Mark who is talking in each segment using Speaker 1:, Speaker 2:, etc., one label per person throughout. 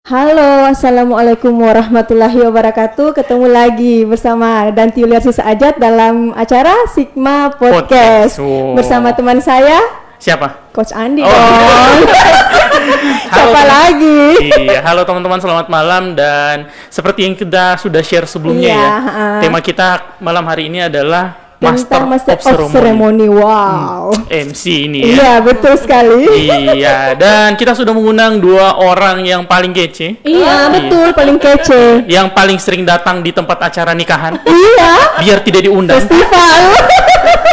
Speaker 1: Halo, assalamualaikum warahmatullahi wabarakatuh. Ketemu lagi bersama Danti Yuliar Ajat dalam acara Sigma Podcast. Bersama teman saya.
Speaker 2: Siapa?
Speaker 1: Coach Andi dong. Siapa lagi?
Speaker 2: Iya, halo teman-teman, selamat malam. Dan seperti yang kita sudah share sebelumnya tema kita malam hari ini adalah Master of Ceremony. Wow. MC ini ya.
Speaker 1: Iya, betul sekali.
Speaker 2: Iya, dan kita sudah mengundang dua orang yang paling kece.
Speaker 1: Iya, betul, paling kece.
Speaker 2: Yang paling sering datang di tempat acara nikahan.
Speaker 1: Iya.
Speaker 2: Biar tidak diundang.
Speaker 1: Festival.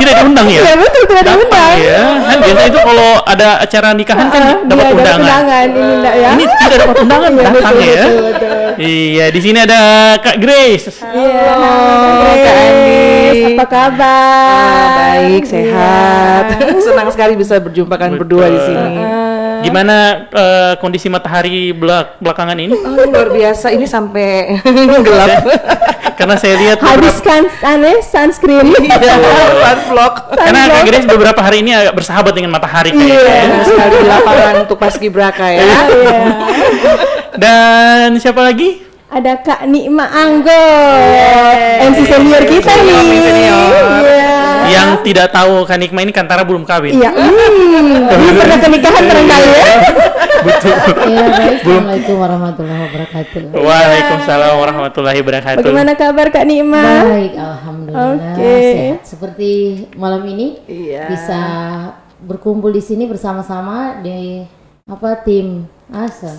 Speaker 2: Tidak diundang ya?
Speaker 1: Iya, betul, tidak diundang.
Speaker 2: Ya. Kan biasanya itu kalau ada acara nikahan kan dapat undangan.
Speaker 1: Ini enggak ya?
Speaker 2: Ini tidak dapat undangan, datang ya.
Speaker 1: Betul.
Speaker 2: Iya, di sini ada Kak Grace.
Speaker 1: Iya, Kak Andis. Apa kabar?
Speaker 3: Baik, sehat. Senang sekali bisa berjumpa kalian berdua di sini.
Speaker 2: Gimana kondisi matahari belakangan ini?
Speaker 3: Oh, luar biasa, ini sampai gelap.
Speaker 2: Karena saya lihat
Speaker 1: habiskan sunscreen.
Speaker 3: Sunblock.
Speaker 2: Karena Kak Grace beberapa hari ini agak bersahabat dengan matahari kayaknya.
Speaker 3: Sekali di lapangan untuk paskibraka ya.
Speaker 2: Dan siapa lagi?
Speaker 1: Ada Kak Nikma Anggot, MC senior kita nih.
Speaker 2: Yang tidak tahu Kak Nikma ini Kantara belum kawin.
Speaker 1: Iya. Belum pernah ke nikahan barangkali ya.
Speaker 2: Betul.
Speaker 4: Iya, baik. Assalamualaikum warahmatullahi wabarakatuh.
Speaker 2: Waalaikumsalam warahmatullahi wabarakatuh.
Speaker 1: Bagaimana kabar Kak Nikma?
Speaker 4: Baik, alhamdulillah. Sehat. Seperti malam ini bisa berkumpul di sini bersama-sama di tim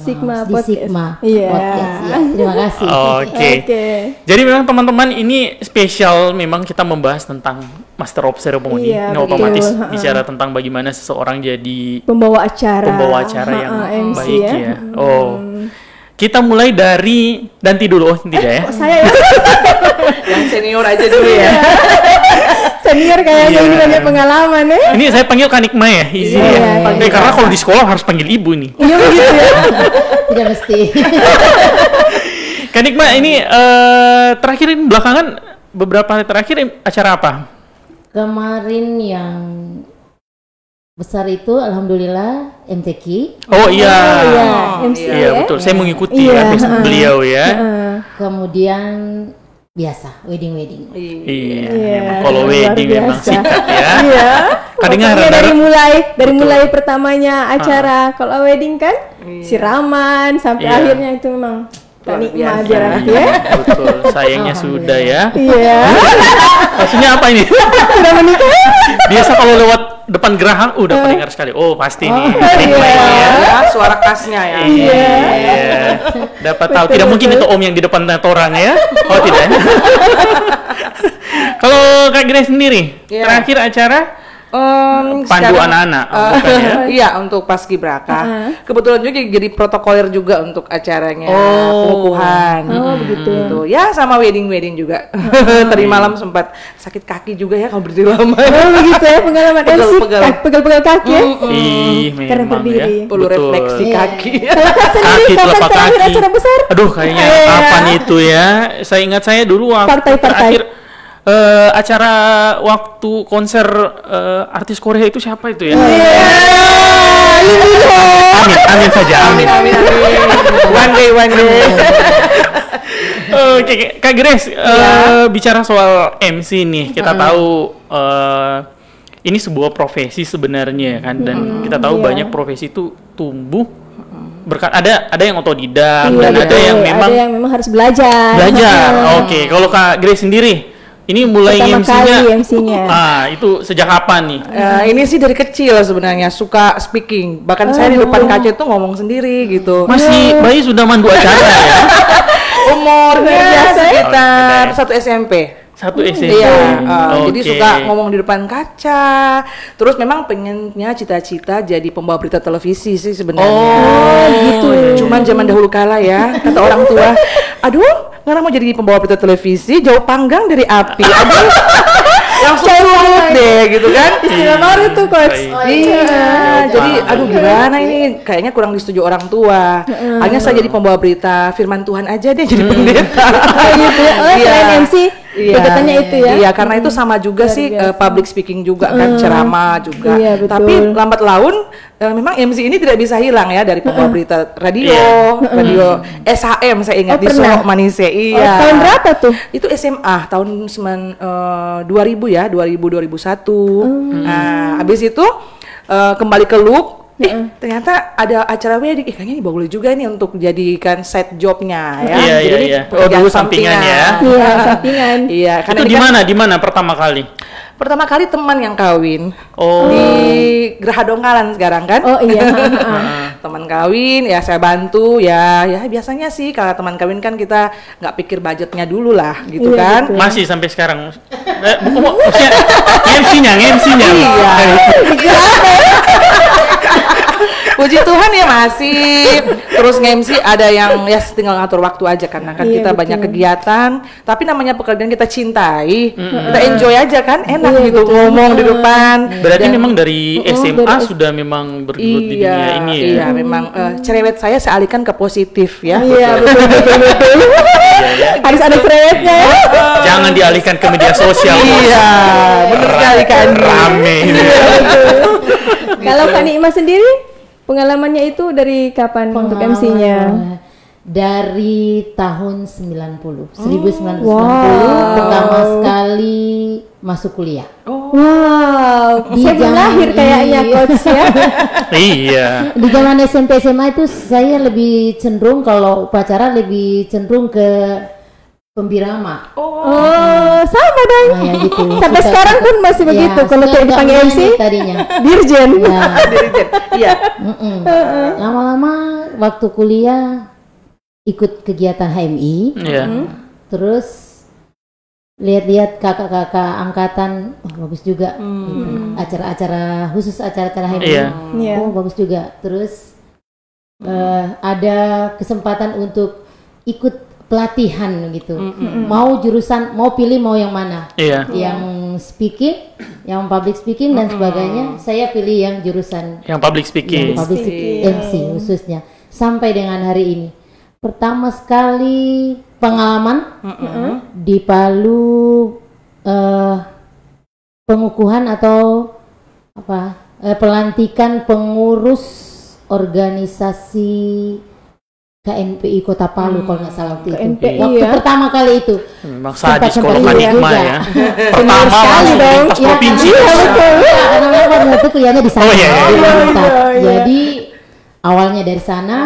Speaker 1: Sigma
Speaker 4: di
Speaker 1: Podcast.
Speaker 4: Sigma Podcast. Ya, terima kasih.
Speaker 2: Oke. Jadi memang teman-teman ini spesial, memang kita membahas tentang Master of Ceremony. Ini otomatis bicara tentang bagaimana seseorang jadi
Speaker 1: pembawa acara yang MC
Speaker 2: baik ya. Kita mulai dari Danti dulu. Tidak ya?
Speaker 1: Saya ya.
Speaker 3: Yang senior aja dulu ya.
Speaker 1: Senior kayaknya ini banyak pengalaman ya.
Speaker 2: Ini saya panggil Kak Nikma ya, izin ya. Karena kalau di sekolah harus panggil ibu nih.
Speaker 1: Iya begitu ya.
Speaker 4: Tidak mesti.
Speaker 2: Kak Nikma ini terakhir ini belakangan beberapa hari terakhir acara apa?
Speaker 4: Kemarin yang besar itu alhamdulillah MTQ.
Speaker 2: Oh iya.
Speaker 1: MC.
Speaker 2: Iya betul. Saya mengikuti beliau ya.
Speaker 4: Kemudian biasa wedding.
Speaker 2: Iya. Kalau wedding memang sikat ya.
Speaker 1: Iya.
Speaker 2: Kadang
Speaker 1: dari mulai pertamanya acara kalau wedding kan siraman sampai akhirnya itu memang Nikma aja ya.
Speaker 2: Betul. Sayangnya sudah ya.
Speaker 1: Iya.
Speaker 2: Maksudnya apa ini?
Speaker 1: Sudah menikah.
Speaker 2: Biasa kalau lewat depan gerahang udah pendengar sekali. Oh pasti nih.
Speaker 3: Ya, suara khasnya ya.
Speaker 2: Iya. Dapat tahu. Tidak mungkin itu om yang di depan orang ya. Oh tidak. Kalau Kak Grace sendiri, terakhir acara pandu anak-anak,
Speaker 3: iya untuk paskibraka. Kebetulan juga jadi protokoler juga untuk acaranya pengukuhan.
Speaker 1: Begitu.
Speaker 3: Ya sama wedding juga. Tadi malam sempat sakit kaki juga ya kalau berdiri lama.
Speaker 1: Begitu ya pengalaman MC. Pegel-pegel kaki ya.
Speaker 2: Karena
Speaker 1: berdiri.
Speaker 3: Perlu refleksi kaki.
Speaker 2: Kaki telapak kaki.
Speaker 1: Acara besar.
Speaker 2: Aduh kayaknya kapan itu ya? Saya ingat saya dulu waktu terakhir acara waktu konser artis Korea itu siapa itu ya? Amin saja.
Speaker 3: One day.
Speaker 2: Oke, Kak Grace, bicara soal MC nih, kita tahu ini sebuah profesi sebenarnya kan, dan kita tahu banyak profesi itu tumbuh berkat ada yang otodidak dan ada yang memang
Speaker 1: harus belajar.
Speaker 2: Oke, kalau Kak Grace sendiri ini mulai MC-nya. Itu sejak kapan nih?
Speaker 3: Ini sih dari kecil sebenarnya suka speaking. Bahkan saya di depan kaca tuh ngomong sendiri gitu.
Speaker 2: Masih bayi sudah mandu acara ya?
Speaker 3: Umurnya sekitar 1 SMP. Iya, jadi suka ngomong di depan kaca. Terus memang pengennya cita-cita jadi pembawa berita televisi sih sebenarnya.
Speaker 1: Gitu.
Speaker 3: Cuman zaman dahulu kala ya, kata orang tua, aduh, nggak mau jadi pembawa berita televisi, jauh panggang dari api. Aduh, langsung surut deh gitu kan.
Speaker 1: Istilah baru tuh Coach.
Speaker 3: Jadi aduh gimana ini, kayaknya kurang disetujui orang tua. Akhirnya saya jadi pembawa berita firman Tuhan aja deh, jadi pendeta.
Speaker 1: Gitu ya. Selain MC kegiatannya itu ya.
Speaker 3: Iya, karena itu sama juga sih public speaking juga kan, ceramah juga.
Speaker 1: Iya, betul.
Speaker 3: Tapi lambat laun memang MC ini tidak bisa hilang ya dari pembawa berita radio, radio SHM saya ingat di Solo Manise. Iya.
Speaker 1: Tahun berapa tuh?
Speaker 3: Itu SMA tahun 2000 ya, 2001. Nah, habis itu kembali ke loop. Ternyata ada acara wedding. Kayaknya ini boleh juga nih untuk jadikan side jobnya ya.
Speaker 2: Iya. Dulu sampingan ya.
Speaker 1: Iya, sampingan.
Speaker 3: Iya.
Speaker 2: Itu di mana pertama kali?
Speaker 3: Pertama kali teman yang kawin.
Speaker 2: Oh.
Speaker 3: Di Geraha Dongkalan sekarang kan?
Speaker 1: Oh iya.
Speaker 3: Teman kawin ya saya bantu ya biasanya sih kalau teman kawin kan kita nggak pikir budgetnya dulu lah gitu kan.
Speaker 1: Betul.
Speaker 2: Masih sampai sekarang. MC-nya.
Speaker 3: Iya. Puji Tuhan ya masih. Terus nge-MC ada yang ya tinggal ngatur waktu aja karena kan kita banyak kegiatan. Tapi namanya pekerjaan kita cintai, kita enjoy aja kan, enak gitu ngomong di depan.
Speaker 2: Berarti memang dari SMA sudah memang bergelut di dunia ini ya.
Speaker 3: Iya, memang cerewet saya alihkan ke positif ya.
Speaker 1: Iya, betul. Harus ada cerewetnya ya.
Speaker 2: Jangan dialihkan ke media sosial.
Speaker 3: Iya, benar sekali kan.
Speaker 2: Rame.
Speaker 1: Kalau Kak Nikma sendiri pengalamannya itu dari kapan untuk MC-nya?
Speaker 4: Dari tahun 1990 pertama sekali masuk kuliah.
Speaker 1: Wow, saya belum lahir kayaknya coach ya.
Speaker 2: Iya.
Speaker 4: Di zaman SMP SMA itu saya lebih cenderung kalau upacara lebih cenderung ke pembirama.
Speaker 1: Oh, sama dong.
Speaker 4: Nah, ya gitu.
Speaker 1: Sampai sekarang pun masih begitu. Kalau tidak dipanggil MC,
Speaker 4: tadinya.
Speaker 1: dirjen.
Speaker 4: Ya.
Speaker 3: Iya.
Speaker 4: Lama-lama waktu kuliah ikut kegiatan HMI.
Speaker 2: Iya.
Speaker 4: Terus lihat-lihat kakak-kakak angkatan, bagus juga. Gitu. Acara-acara khusus acara-acara HMI.
Speaker 2: Iya.
Speaker 4: Oh, bagus juga. Terus ada kesempatan untuk ikut pelatihan gitu. Mau jurusan, mau pilih mau yang mana.
Speaker 2: Iya.
Speaker 4: Yang speaking, yang public speaking dan sebagainya. Saya pilih yang jurusan
Speaker 2: Yang public speaking.
Speaker 4: yang public speaking MC khususnya. Sampai dengan hari ini. Pertama sekali pengalaman di Palu pengukuhan atau pelantikan pengurus organisasi KNPI Kota Palu kalau nggak salah waktu itu. Waktu pertama kali itu.
Speaker 2: Memang sadis kalau Kak Nikma ya. Pertama
Speaker 1: sekali dong.
Speaker 2: lintas provinsi.
Speaker 4: Iya betul. Karena memang itu kuliahnya di sana. Jadi awalnya dari sana,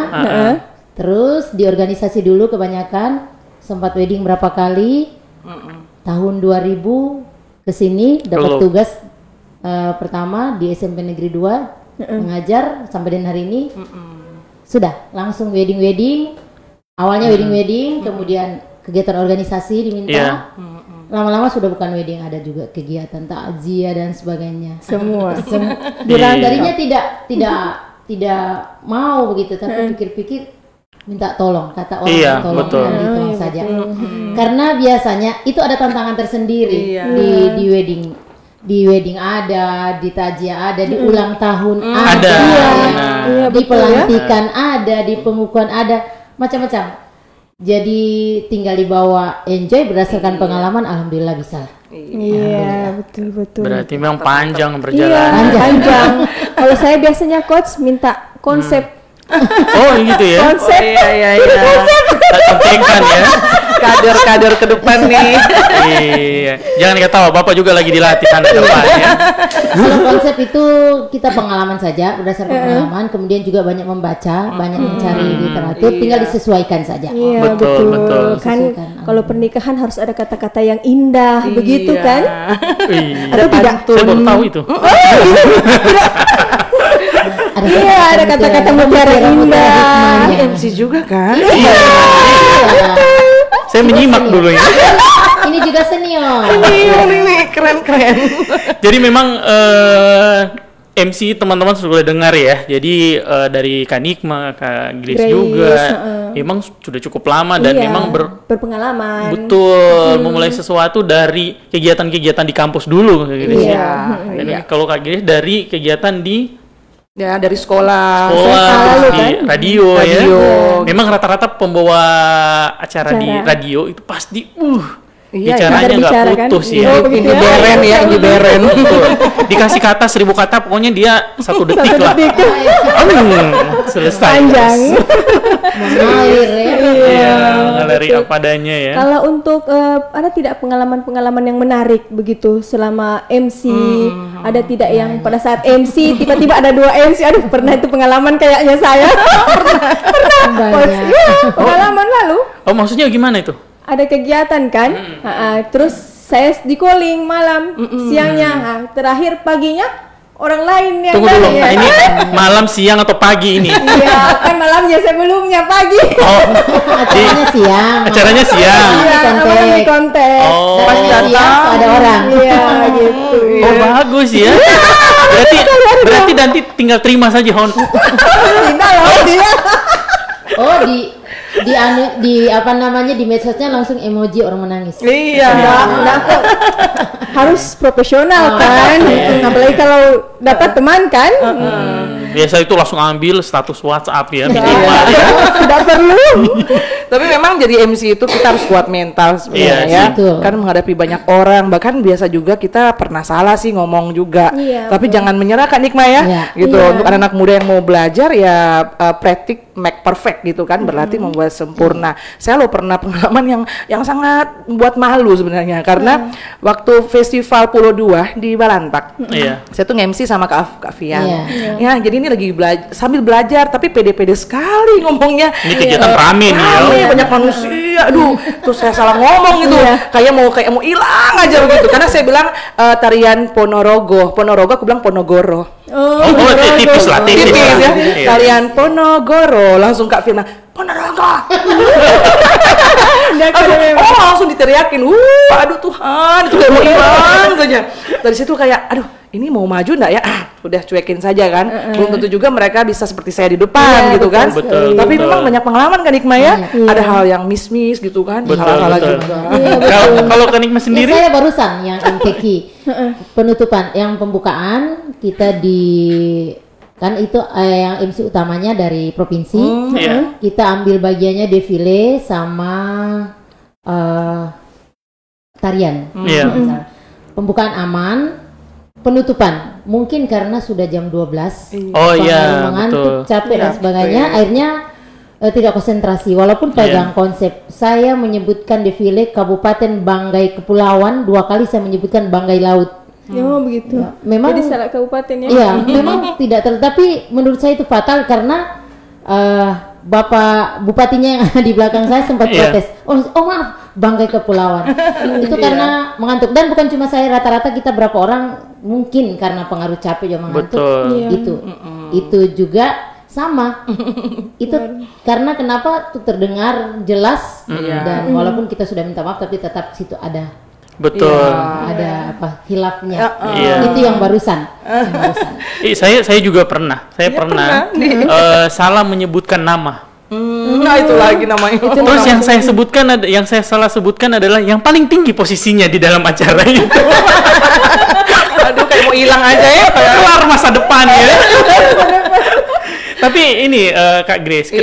Speaker 4: terus di organisasi dulu kebanyakan, sempat wedding berapa kali. Tahun 2000 ke sini dapat tugas pertama di SMP Negeri 2 mengajar sampai dengan hari ini. Sudah langsung wedding awalnya wedding kemudian kegiatan organisasi diminta lama-lama sudah bukan wedding, ada juga kegiatan takziah dan sebagainya semua. Tadinya tidak mau begitu, tapi pikir-pikir minta tolong, kata orang tolong saja karena biasanya itu ada tantangan tersendiri di wedding. Di wedding ada, di takziah ada, di ulang tahun ada, di pelantikan ada, di pengukuhan ada, macam-macam. Jadi tinggal dibawa enjoy berdasarkan pengalaman, alhamdulillah bisa.
Speaker 1: Iya, betul.
Speaker 2: Berarti memang panjang perjalanan.
Speaker 1: Iya, panjang. Kalau saya biasanya coach minta konsep.
Speaker 2: Oh gitu ya.
Speaker 1: Konsep.
Speaker 3: Iya.
Speaker 2: Sampaikan ya.
Speaker 3: Kader ke depan nih.
Speaker 2: Iya. Jangan ketawa, Bapak juga lagi dilatih sana depan ya.
Speaker 4: Kalau konsep itu kita pengalaman saja, berdasarkan pengalaman, kemudian juga banyak membaca, banyak mencari literatur, tinggal disesuaikan saja.
Speaker 1: Iya, betul. Kan kalau pernikahan harus ada kata-kata yang indah, begitu kan?
Speaker 2: Ada tidak? Saya baru tahu itu.
Speaker 1: Ada kata-kata mutiara indah.
Speaker 3: MC juga kan?
Speaker 2: Iya. Saya menyimak dulu ya.
Speaker 4: Ini juga senior.
Speaker 3: Ini keren.
Speaker 2: Jadi memang MC teman-teman sudah dengar ya. Jadi dari Kak Nikma, Kak Grace juga, memang sudah cukup lama dan memang
Speaker 1: berpengalaman.
Speaker 2: Betul, memulai sesuatu dari kegiatan-kegiatan di kampus dulu, Kak Grace. Dan kalau Kak Grace dari kegiatan di
Speaker 3: dari sekolah
Speaker 2: terus di radio ya. Memang rata-rata pembawa acara di radio itu pasti bicaranya nggak putus ya.
Speaker 3: Ini beren ya, ini beren.
Speaker 2: Dikasih kata 1000 kata, pokoknya dia 1 detik lah. Selesai.
Speaker 1: Panjang.
Speaker 4: Mengalir ya.
Speaker 2: Iya, ngalir apa adanya ya.
Speaker 1: Kalau untuk ada tidak pengalaman-pengalaman yang menarik begitu selama MC? Ada tidak yang pada saat MC tiba-tiba ada 2 MC? Aduh, pernah itu pengalaman kayaknya saya. Pernah. Pengalaman lalu.
Speaker 2: Oh, maksudnya gimana itu?
Speaker 1: Ada kegiatan kan, terus saya di calling malam, siangnya, terakhir paginya orang lain yang
Speaker 2: Tunggu dulu, ini malam, siang atau pagi ini?
Speaker 1: Iya, kan malamnya sebelumnya pagi.
Speaker 2: Oh,
Speaker 4: Acaranya siang.
Speaker 2: Acaranya siang.
Speaker 1: Iya, namanya di kontes.
Speaker 2: Oh,
Speaker 4: Pas siang ada orang.
Speaker 1: Iya, gitu.
Speaker 2: Oh, bagus ya. Berarti nanti tinggal terima saja, Hon.
Speaker 1: Tidak loh dia.
Speaker 4: Oh, di apa namanya, di medsosnya langsung emoji orang menangis.
Speaker 3: Iya.
Speaker 1: Nah, harus profesional kan, apalagi kalau dapat teman kan.
Speaker 2: Biasa itu langsung ambil status WhatsApp ya.
Speaker 1: Tidak perlu.
Speaker 3: Tapi memang jadi MC itu kita harus kuat mental sebenarnya ya. Kan menghadapi banyak orang, bahkan biasa juga kita pernah salah sih ngomong juga. Tapi jangan menyerah Kak Nikma ya. Gitu. Untuk anak-anak muda yang mau belajar ya, practice make perfect gitu kan, berarti membuat sempurna. Saya pernah pengalaman yang sangat membuat malu sebenarnya, karena waktu festival Pulau 2 di Balantak. Saya tuh nge-MC sama Kak Fian. Ya, jadi ini lagi sambil belajar tapi pede-pede sekali ngomongnya.
Speaker 2: Ini kegiatan rame nih ya.
Speaker 3: Banyak manusia, aduh, terus saya salah ngomong gitu, kayak mau hilang aja begitu, karena saya bilang tarian Ponorogo, aku bilang Ponogoro.
Speaker 2: Tipis lah, tipis
Speaker 3: ya. Tarian Ponogoro, langsung Kak Firna, Ponorogo. Langsung diteriakin, aduh Tuhan, itu kayak mau hilang saja. Dari situ kayak, aduh, ini mau maju enggak ya? Udah cuekin saja kan. Belum tentu juga mereka bisa seperti saya di depan gitu kan. Tapi memang banyak pengalaman kan Nikma ya. Ada hal yang miss gitu kan. Hal-hal juga.
Speaker 2: Kalau Kak Nikma sendiri?
Speaker 4: Saya barusan yang MKK penutupan, yang pembukaan kita kan itu yang MC utamanya dari provinsi. Kita ambil bagiannya defile sama tarian. Pembukaan aman. Penutupan mungkin karena sudah jam 12. Mengantuk, betul. Capek dan sebagainya, akhirnya tidak konsentrasi. Walaupun pegang konsep, saya menyebutkan defile Kabupaten Banggai Kepulauan, 2 kali saya menyebutkan Banggai Laut.
Speaker 1: Begitu.
Speaker 4: Ya, memang
Speaker 1: jadi salah kabupaten ya.
Speaker 4: Iya, memang tidak tapi menurut saya itu fatal karena Bapak Bupatinya yang ada di belakang saya sempat protes. Oh maaf, Banggai Kepulauan. Itu karena mengantuk, dan bukan cuma saya, rata-rata kita berapa orang mungkin karena pengaruh capek juga mengantuk. Itu juga sama. Itu karena kenapa tuh terdengar jelas dan walaupun kita sudah minta maaf tapi tetap situ ada. Ada apa hilafnya. Itu yang barusan.
Speaker 2: Saya juga pernah. Saya pernah salah menyebutkan nama.
Speaker 3: Nah itu lagi namanya.
Speaker 2: Terus yang saya salah sebutkan adalah yang paling tinggi posisinya di dalam acara itu.
Speaker 3: Aduh, kayak mau hilang aja ya.
Speaker 2: Keluar masa depan ya. Tapi ini Kak Grace,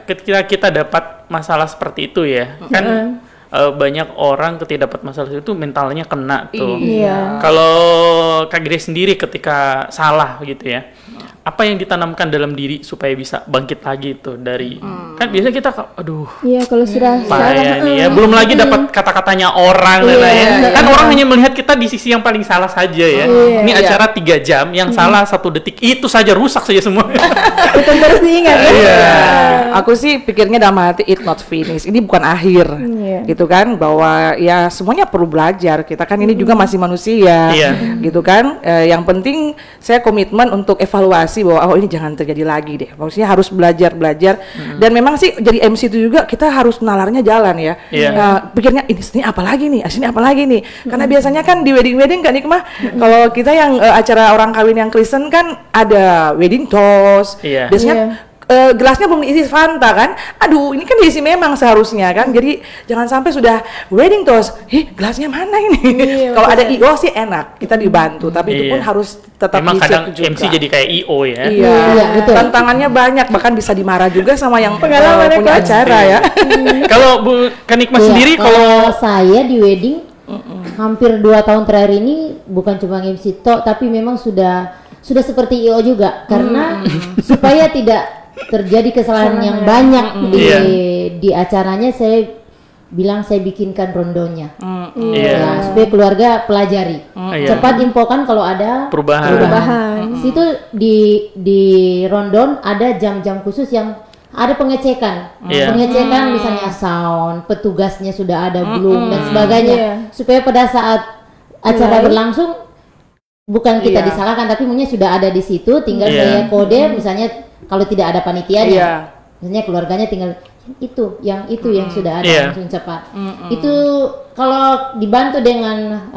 Speaker 2: ketika kita dapat masalah seperti itu ya, kan banyak orang ketika dapat masalah itu mentalnya kena tuh. Kalau Kak Grace sendiri ketika salah gitu ya, apa yang ditanamkan dalam diri supaya bisa bangkit lagi itu dari kan biasanya kita aduh
Speaker 1: kalau sudah
Speaker 2: salah nih ya, belum lagi dapat kata-katanya orang kan orang hanya melihat kita di sisi yang paling salah saja ya. Ini acara 3 jam yang salah 1 detik itu saja rusak saja semua.
Speaker 1: Itu terus diingat
Speaker 3: aku sih pikirnya dalam hati, it not finish, ini bukan akhir gitu kan, bahwa ya semuanya perlu belajar, kita kan ini juga masih manusia gitu kan. Yang penting saya komitmen untuk evaluasi bahwa ini jangan terjadi lagi deh. Maksudnya harus belajar. Dan memang sih jadi MC itu juga kita harus nalarnya jalan ya. Pikirnya ini apa lagi nih? Sini apa lagi nih? Karena biasanya kan di wedding kan Nikmah, kalau kita yang acara orang kawin yang Kristen kan ada wedding toast. Biasanya gelasnya belum diisi Fanta kan, aduh ini kan diisi memang seharusnya kan, jadi jangan sampai sudah wedding toast, gelasnya mana ini? Kalau ada IO sih enak, kita dibantu, tapi itu pun harus tetap
Speaker 2: memang
Speaker 3: dicek
Speaker 2: kadang
Speaker 3: juga.
Speaker 2: MC jadi kayak IO ya.
Speaker 3: Iya,
Speaker 4: betul.
Speaker 3: tantangannya banyak, bahkan bisa dimarah juga sama yang punya acara ya.
Speaker 2: Kalau Bu Kanikma sendiri,
Speaker 4: kalau saya di wedding hampir 2 tahun terakhir ini bukan cuma MC tok, tapi memang sudah seperti IO juga, karena supaya tidak terjadi kesalahan yang banyak di acaranya, saya bilang saya bikinkan rondonya, ya, supaya keluarga pelajari, cepat infokan kalau ada perubahan. Situ di rondon ada jam-jam khusus yang ada pengecekan, misalnya sound, petugasnya sudah ada belum dan sebagainya, supaya pada saat acara berlangsung bukan kita disalahkan, tapi maunya sudah ada di situ, tinggal saya kode, misalnya kalau tidak ada panitianya, misalnya keluarganya tinggal itu yang sudah ada, langsung cepat. Itu kalau dibantu dengan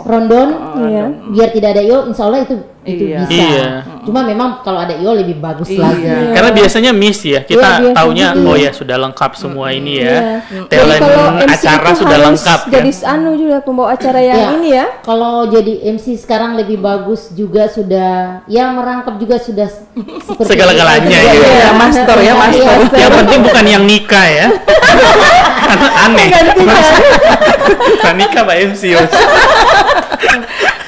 Speaker 4: rondon, biar tidak ada IO, insya Allah itu bisa. Cuma memang kalau ada IO lebih bagus lagi.
Speaker 2: Karena biasanya miss ya, kita taunya sudah lengkap semua ini ya. Talent acara sudah lengkap.
Speaker 1: Jadi juga pembawa acara yang ini ya.
Speaker 4: Kalau jadi MC sekarang lebih bagus juga, sudah merangkap juga sudah seperti
Speaker 2: segala-galanya
Speaker 3: ya. Master.
Speaker 2: Yang penting bukan yang nikah ya. Karena aneh. Bukan nikah Pak MC.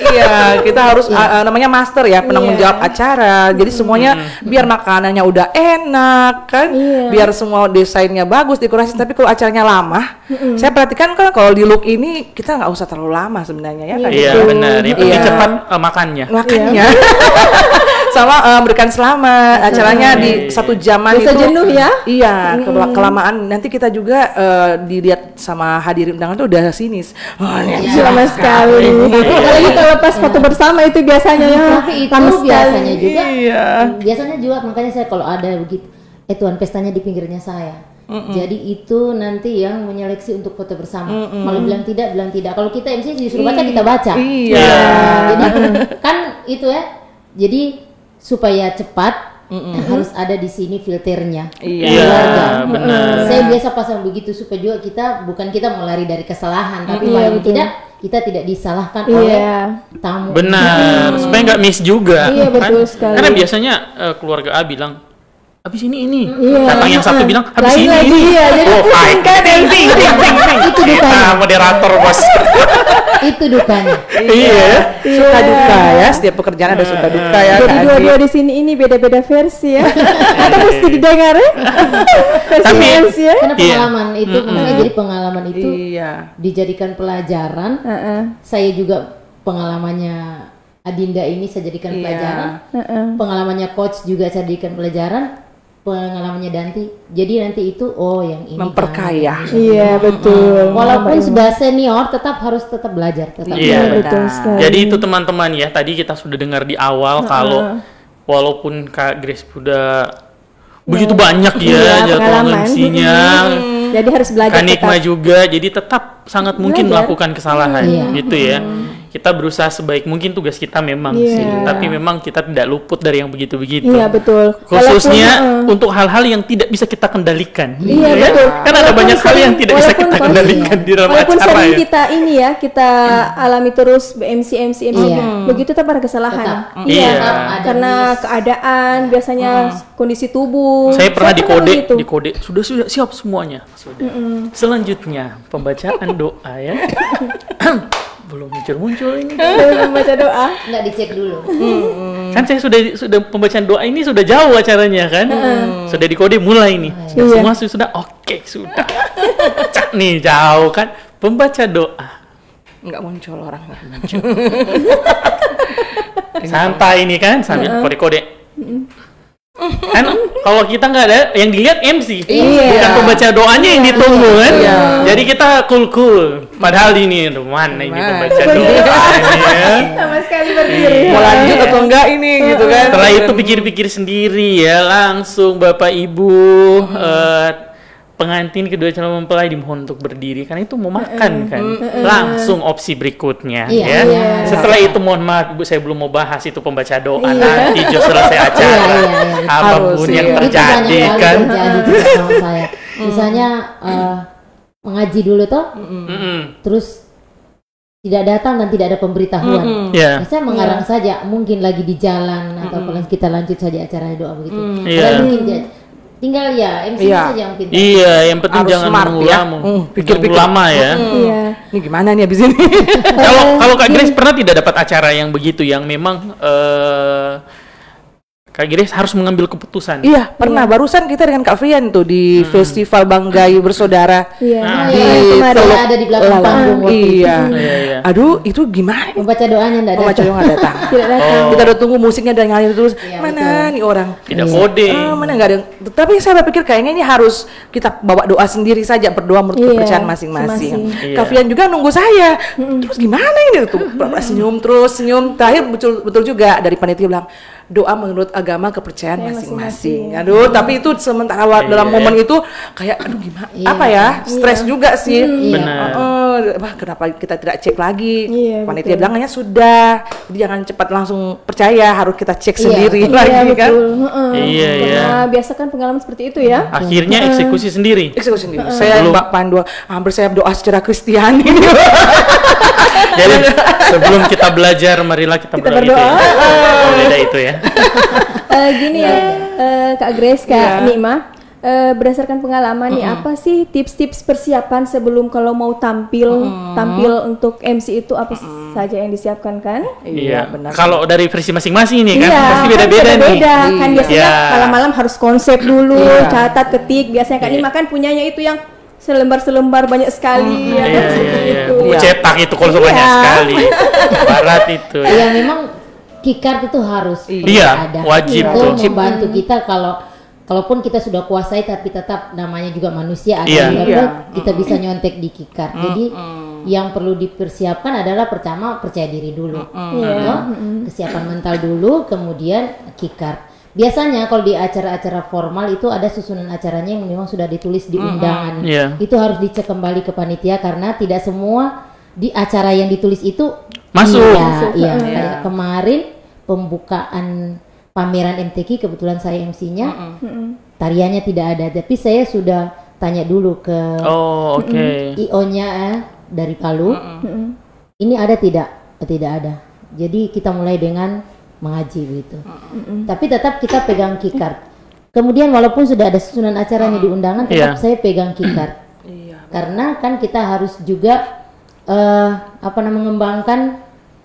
Speaker 3: Iya, kita harus namanya master ya, penanggung jawab acara. Jadi semuanya biar makanannya udah enak kan, biar semua desainnya bagus, dekorasi. Tapi kalau acaranya lama, saya perhatikan kan kalau di look ini kita nggak usah terlalu lama sebenarnya ya kan.
Speaker 2: Iya benar, yang penting cepat makannya.
Speaker 3: Sama berikan selamat, acaranya di 1 jaman
Speaker 1: bisa
Speaker 3: itu
Speaker 1: jenuh ya.
Speaker 3: Iya, kelamaan nanti kita juga dilihat sama hadirin undangan tuh udah sinis.
Speaker 1: Sama sekali. Apalagi kalau pas foto bersama itu biasanya ya.
Speaker 4: Tapi itu biasanya juga. Biasanya juga, makanya saya kalau ada begitu, tuan pestanya di pinggirnya saya. Jadi itu nanti yang menyeleksi untuk foto bersama. Kalau bilang tidak. Kalau kita MC disuruh baca, kita baca. Jadi kan itu ya. Jadi supaya cepat harus ada di sini filternya.
Speaker 2: Iya, benar.
Speaker 4: Saya biasa pasang begitu supaya juga kita mau lari dari kesalahan, tapi paling tidak kita tidak disalahkan oleh tamu.
Speaker 2: Benar, supaya nggak miss juga.
Speaker 1: Iya,
Speaker 2: kan?
Speaker 1: betul sekali.
Speaker 2: Karena biasanya keluarga A bilang habis ini. Datang yang satu bilang habis ini.
Speaker 4: Itu dukanya.
Speaker 2: Moderator bos.
Speaker 4: Itu dukanya.
Speaker 3: Suka duka ya, setiap pekerjaan ada suka duka ya.
Speaker 1: Jadi dua-dua di sini ini beda-beda versi ya. Atau mesti didengar ya.
Speaker 2: Tapi
Speaker 4: karena pengalaman itu, maksudnya jadi pengalaman itu dijadikan pelajaran. Saya juga pengalamannya Adinda ini saya jadikan pelajaran. Pengalamannya coach juga saya jadikan pelajaran. Pengalamannya Danti, jadi nanti itu yang ini
Speaker 3: memperkaya.
Speaker 1: Iya betul.
Speaker 4: Walaupun sudah senior, harus tetap belajar.
Speaker 1: Betul sekali.
Speaker 2: Jadi itu teman-teman ya, tadi kita sudah dengar di awal kalau walaupun Kak Grace sudah begitu banyak jadwal MC-nya,
Speaker 1: jadi harus belajar.
Speaker 2: Kanikma juga, jadi tetap sangat mungkin melakukan kesalahan gitu ya. Kita berusaha sebaik mungkin, tugas kita memang sih, tapi memang kita tidak luput dari yang begitu-begitu.
Speaker 1: Iya betul.
Speaker 2: Khususnya untuk hal-hal yang tidak bisa kita kendalikan.
Speaker 1: Iya betul.
Speaker 2: Karena ada banyak hal yang tidak bisa kita kendalikan di dalam acara.
Speaker 1: Walaupun sering kita alami terus MC. Begitu tetap ada kesalahan. Karena keadaan biasanya kondisi tubuh.
Speaker 2: Saya pernah dikode sudah siap semuanya. Sudah. Selanjutnya pembacaan doa ya. Belum muncul ini.
Speaker 1: Belum baca doa.
Speaker 4: Nggak dicek dulu.
Speaker 2: Kan saya sudah pembacaan doa ini sudah jauh acaranya kan. Sudah dikode mulai nih. Semua sudah oke, sudah. Cak nih jauh kan. Pembaca doa.
Speaker 3: Nggak muncul orang.
Speaker 2: Santai ini kan sambil kode-kode. Kan kalau kita nggak ada yang dilihat MC, bukan pembaca doanya yang ditunggu kan. Jadi kita cool. Padahal ini mana ini pembaca doa ini ya.
Speaker 1: Sama sekali berdiri.
Speaker 3: Mau lanjut atau enggak ini gitu kan.
Speaker 2: Setelah itu pikir-pikir sendiri ya, langsung Bapak Ibu pengantin kedua calon mempelai dimohon untuk berdiri karena itu mau makan kan. Langsung opsi berikutnya ya. Setelah itu mohon maaf Bu, saya belum mau bahas itu pembaca doa nanti just selesai acara. Apapun yang terjadi kan.
Speaker 4: Terjadi sama saya. Misalnya mengaji dulu toh. Terus tidak datang dan tidak ada pemberitahuan. Saya mengarang saja, mungkin lagi di jalan atau kita lanjut saja acara doa begitu. Mungkin tinggal ya MC saja yang pintar.
Speaker 2: Iya, yang penting jangan nunggu lama. Pikir-pikir lama ya.
Speaker 3: Ini gimana nih abis ini?
Speaker 2: Kalau Kak Grace pernah tidak dapat acara yang begitu yang memang Kak Grace harus mengambil keputusan?
Speaker 3: Iya, pernah. Barusan kita dengan Kak Frian tuh di Festival Banggai Bersaudara.
Speaker 4: Di Solo ada di belakang panggung.
Speaker 3: Iya. Aduh, itu gimana?
Speaker 4: Membaca doanya enggak datang.
Speaker 3: Membaca doa enggak datang. Tidak datang. Kita udah tunggu musiknya dan ngalir terus. Mana nih orang?
Speaker 2: Tidak kode.
Speaker 3: Mana enggak ada. Tapi saya berpikir kayaknya ini harus kita bawa doa sendiri saja, berdoa menurut kepercayaan masing-masing. Kak Frian juga nunggu saya. Terus gimana ini tuh? Senyum terus, senyum. Terakhir betul juga dari panitia bilang, doa menurut agama kepercayaan masing-masing. Aduh, tapi itu sementara dalam momen itu kayak aduh gimana? Apa ya? Stres juga sih.
Speaker 2: Benar.
Speaker 3: Wah, kenapa kita tidak cek lagi? Panitia bilangnya sudah. Jadi jangan cepat langsung percaya, harus kita cek sendiri lagi kan.
Speaker 1: Nah, biasakan pengalaman seperti itu ya.
Speaker 2: Akhirnya eksekusi sendiri.
Speaker 3: Eksekusi sendiri. Saya Mbak Pandu hampir saya doa secara Kristiani.
Speaker 2: Jadi sebelum kita belajar, marilah kita berdoa. Beda itu ya.
Speaker 1: Gini ya, Kak Grace, Kak Nima, berdasarkan pengalaman nih, apa sih tips-tips persiapan sebelum kalau mau tampil untuk MC itu apa saja yang disiapkan kan?
Speaker 2: Iya, benar. Kalau dari versi masing-masing ini kan pasti beda-beda nih.
Speaker 1: Kan biasanya malam-malam harus konsep dulu, catat, ketik. Biasanya Kak Nima kan punyanya itu yang selembar-selembar banyak sekali ya kan
Speaker 2: itu. Buku cetak itu kalau banyak sekali. Barat itu.
Speaker 4: Iya, memang keycard itu harus ada.
Speaker 2: Wajib
Speaker 4: itu membantu kita kalaupun kita sudah kuasai tapi tetap namanya juga manusia kita bisa nyontek di keycard. Jadi yang perlu dipersiapkan adalah pertama percaya diri dulu. Kesiapan mental dulu, kemudian keycard. Biasanya kalau di acara-acara formal itu ada susunan acaranya yang memang sudah ditulis di undangan. Itu harus dicek kembali ke panitia karena tidak semua di acara yang ditulis itu
Speaker 2: masuk.
Speaker 4: Kayak kemarin pembukaan pameran MTQ, kebetulan saya MC-nya, tariannya tidak ada. Tapi saya sudah tanya dulu ke IO-nya dari Palu, ini ada tidak? Tidak ada. Jadi kita mulai dengan mengaji gitu. Tapi tetap kita pegang keycard. Kemudian walaupun sudah ada susunan acaranya di undangan, tetap saya pegang keycard. Karena kan kita harus juga mengembangkan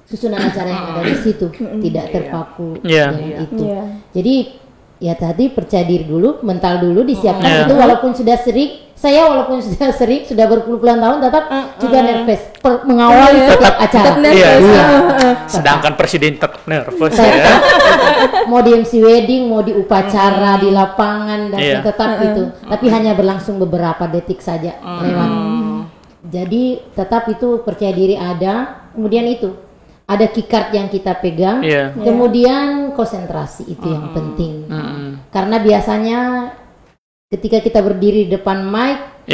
Speaker 4: susunan acara yang ada di situ, tidak terpaku dengan itu. Jadi ya tadi percaya diri dulu, mental dulu disiapkan itu walaupun sudah sering. Saya walaupun sudah sering, sudah berpuluh-puluh tahun tetap juga nervous mengawali setiap acara.
Speaker 2: Sedangkan presiden tetap nervous
Speaker 4: mau di MC wedding, mau di upacara di lapangan dan tetap itu. Tapi hanya berlangsung beberapa detik saja lewat. Jadi tetap itu percaya diri ada. Kemudian itu ada keycard yang kita pegang. Kemudian konsentrasi itu yang penting. Karena biasanya ketika kita berdiri di depan mic,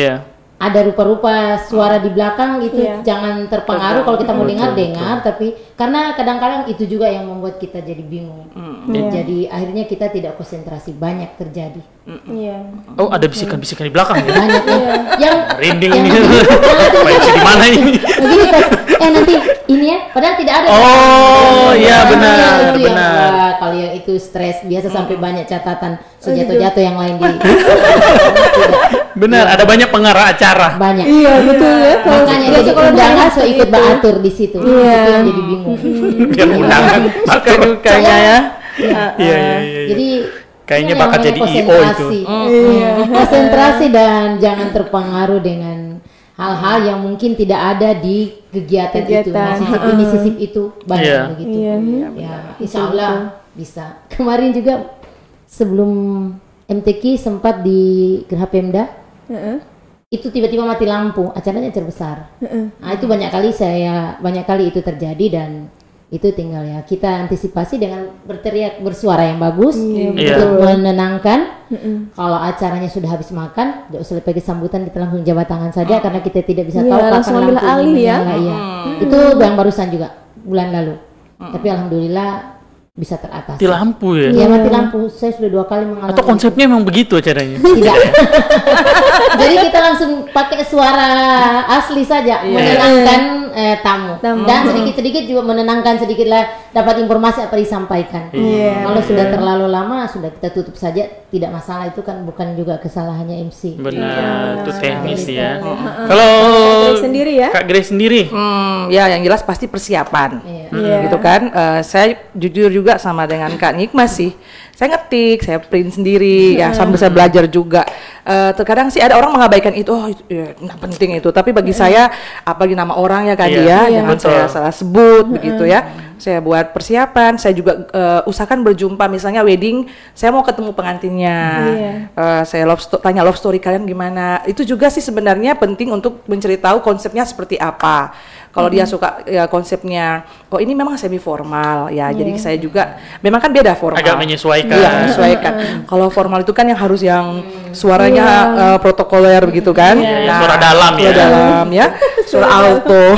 Speaker 4: ada rupa-rupa suara di belakang itu jangan terpengaruh. Kalau kita mau dengar, tapi karena kadang-kadang itu juga yang membuat kita jadi bingung. Jadi akhirnya kita tidak konsentrasi, banyak terjadi.
Speaker 2: Oh, ada bisikan-bisikan di belakang ya?
Speaker 4: Banyak yang
Speaker 2: rinding ini. Di mana ini?
Speaker 4: Begini nanti ini ya, padahal tidak ada.
Speaker 2: Oh, iya benar.
Speaker 4: Kalau yang itu stres biasa sampai banyak catatan sejatuh-jatuh yang lain di.
Speaker 2: Benar, ada banyak pengarah acara.
Speaker 4: Banyak.
Speaker 1: Iya, betul ya.
Speaker 4: Makanya jadi undangan so ikut beratur di situ. Itu yang jadi bingung.
Speaker 2: Biar undangan
Speaker 3: suka-dukanya ya.
Speaker 2: Iya.
Speaker 4: Jadi
Speaker 2: kayaknya bakal jadi IO itu.
Speaker 4: Konsentrasi dan jangan terpengaruh dengan hal-hal yang mungkin tidak ada di kegiatan itu. Sisip itu banyak begitu. Ya, insya Allah bisa. Kemarin juga sebelum MTQ sempat di Geraha Pemda. Itu tiba-tiba mati lampu, acaranya terbesar. Nah, itu banyak kali itu terjadi dan Itu tinggal ya kita antisipasi dengan berteriak, bersuara yang bagus,
Speaker 2: Iya.
Speaker 4: untuk menenangkan. Kalau acaranya sudah habis makan, tidak usah pakai sambutan, kita langsung jabat tangan saja karena kita tidak bisa tahu
Speaker 1: langsung
Speaker 4: kapan
Speaker 1: ambil
Speaker 4: lampu ini
Speaker 1: alih ya.
Speaker 4: menyala, iya. Itu yang barusan juga bulan lalu. Tapi alhamdulillah bisa teratasi.
Speaker 2: Mati lampu ya?
Speaker 4: Iya, mati lampu. Saya sudah 2 kali mengalami.
Speaker 2: Atau konsepnya memang begitu acaranya?
Speaker 4: Tidak. Jadi kita langsung pakai suara asli saja, menenangkan tamu. Dan sedikit-sedikit juga menenangkan sedikitlah, dapat informasi apa disampaikan. Kalau sudah terlalu lama, sudah kita tutup saja, tidak masalah. Itu kan bukan juga kesalahannya MC.
Speaker 2: Benar, itu teknis ya. Kalau Kak Grace sendiri?
Speaker 3: Ya yang jelas pasti persiapan. Gitu kan. Saya jujur juga sama dengan Kak Nikma sih. Saya ngetik, saya print sendiri, ya sambil saya belajar juga. Terkadang sih ada orang mengabaikan itu, nggak penting itu. Tapi bagi saya, apalagi nama orang ya kan jangan saya salah sebut begitu ya. Saya buat persiapan, saya juga usahakan berjumpa, misalnya wedding, saya mau ketemu pengantinnya. Saya tanya love story kalian gimana. Itu juga sih sebenarnya penting untuk mencari tahu konsepnya seperti apa. Kalau dia suka ya konsepnya, oh ini memang semi formal ya. Jadi saya juga memang kan beda formal.
Speaker 2: Agak menyesuaikan.
Speaker 3: Iya, menyesuaikan. Kalau formal itu kan yang harus yang suaranya protokoler begitu kan.
Speaker 2: Suara dalam ya.
Speaker 3: Suara dalam ya. Suara alto.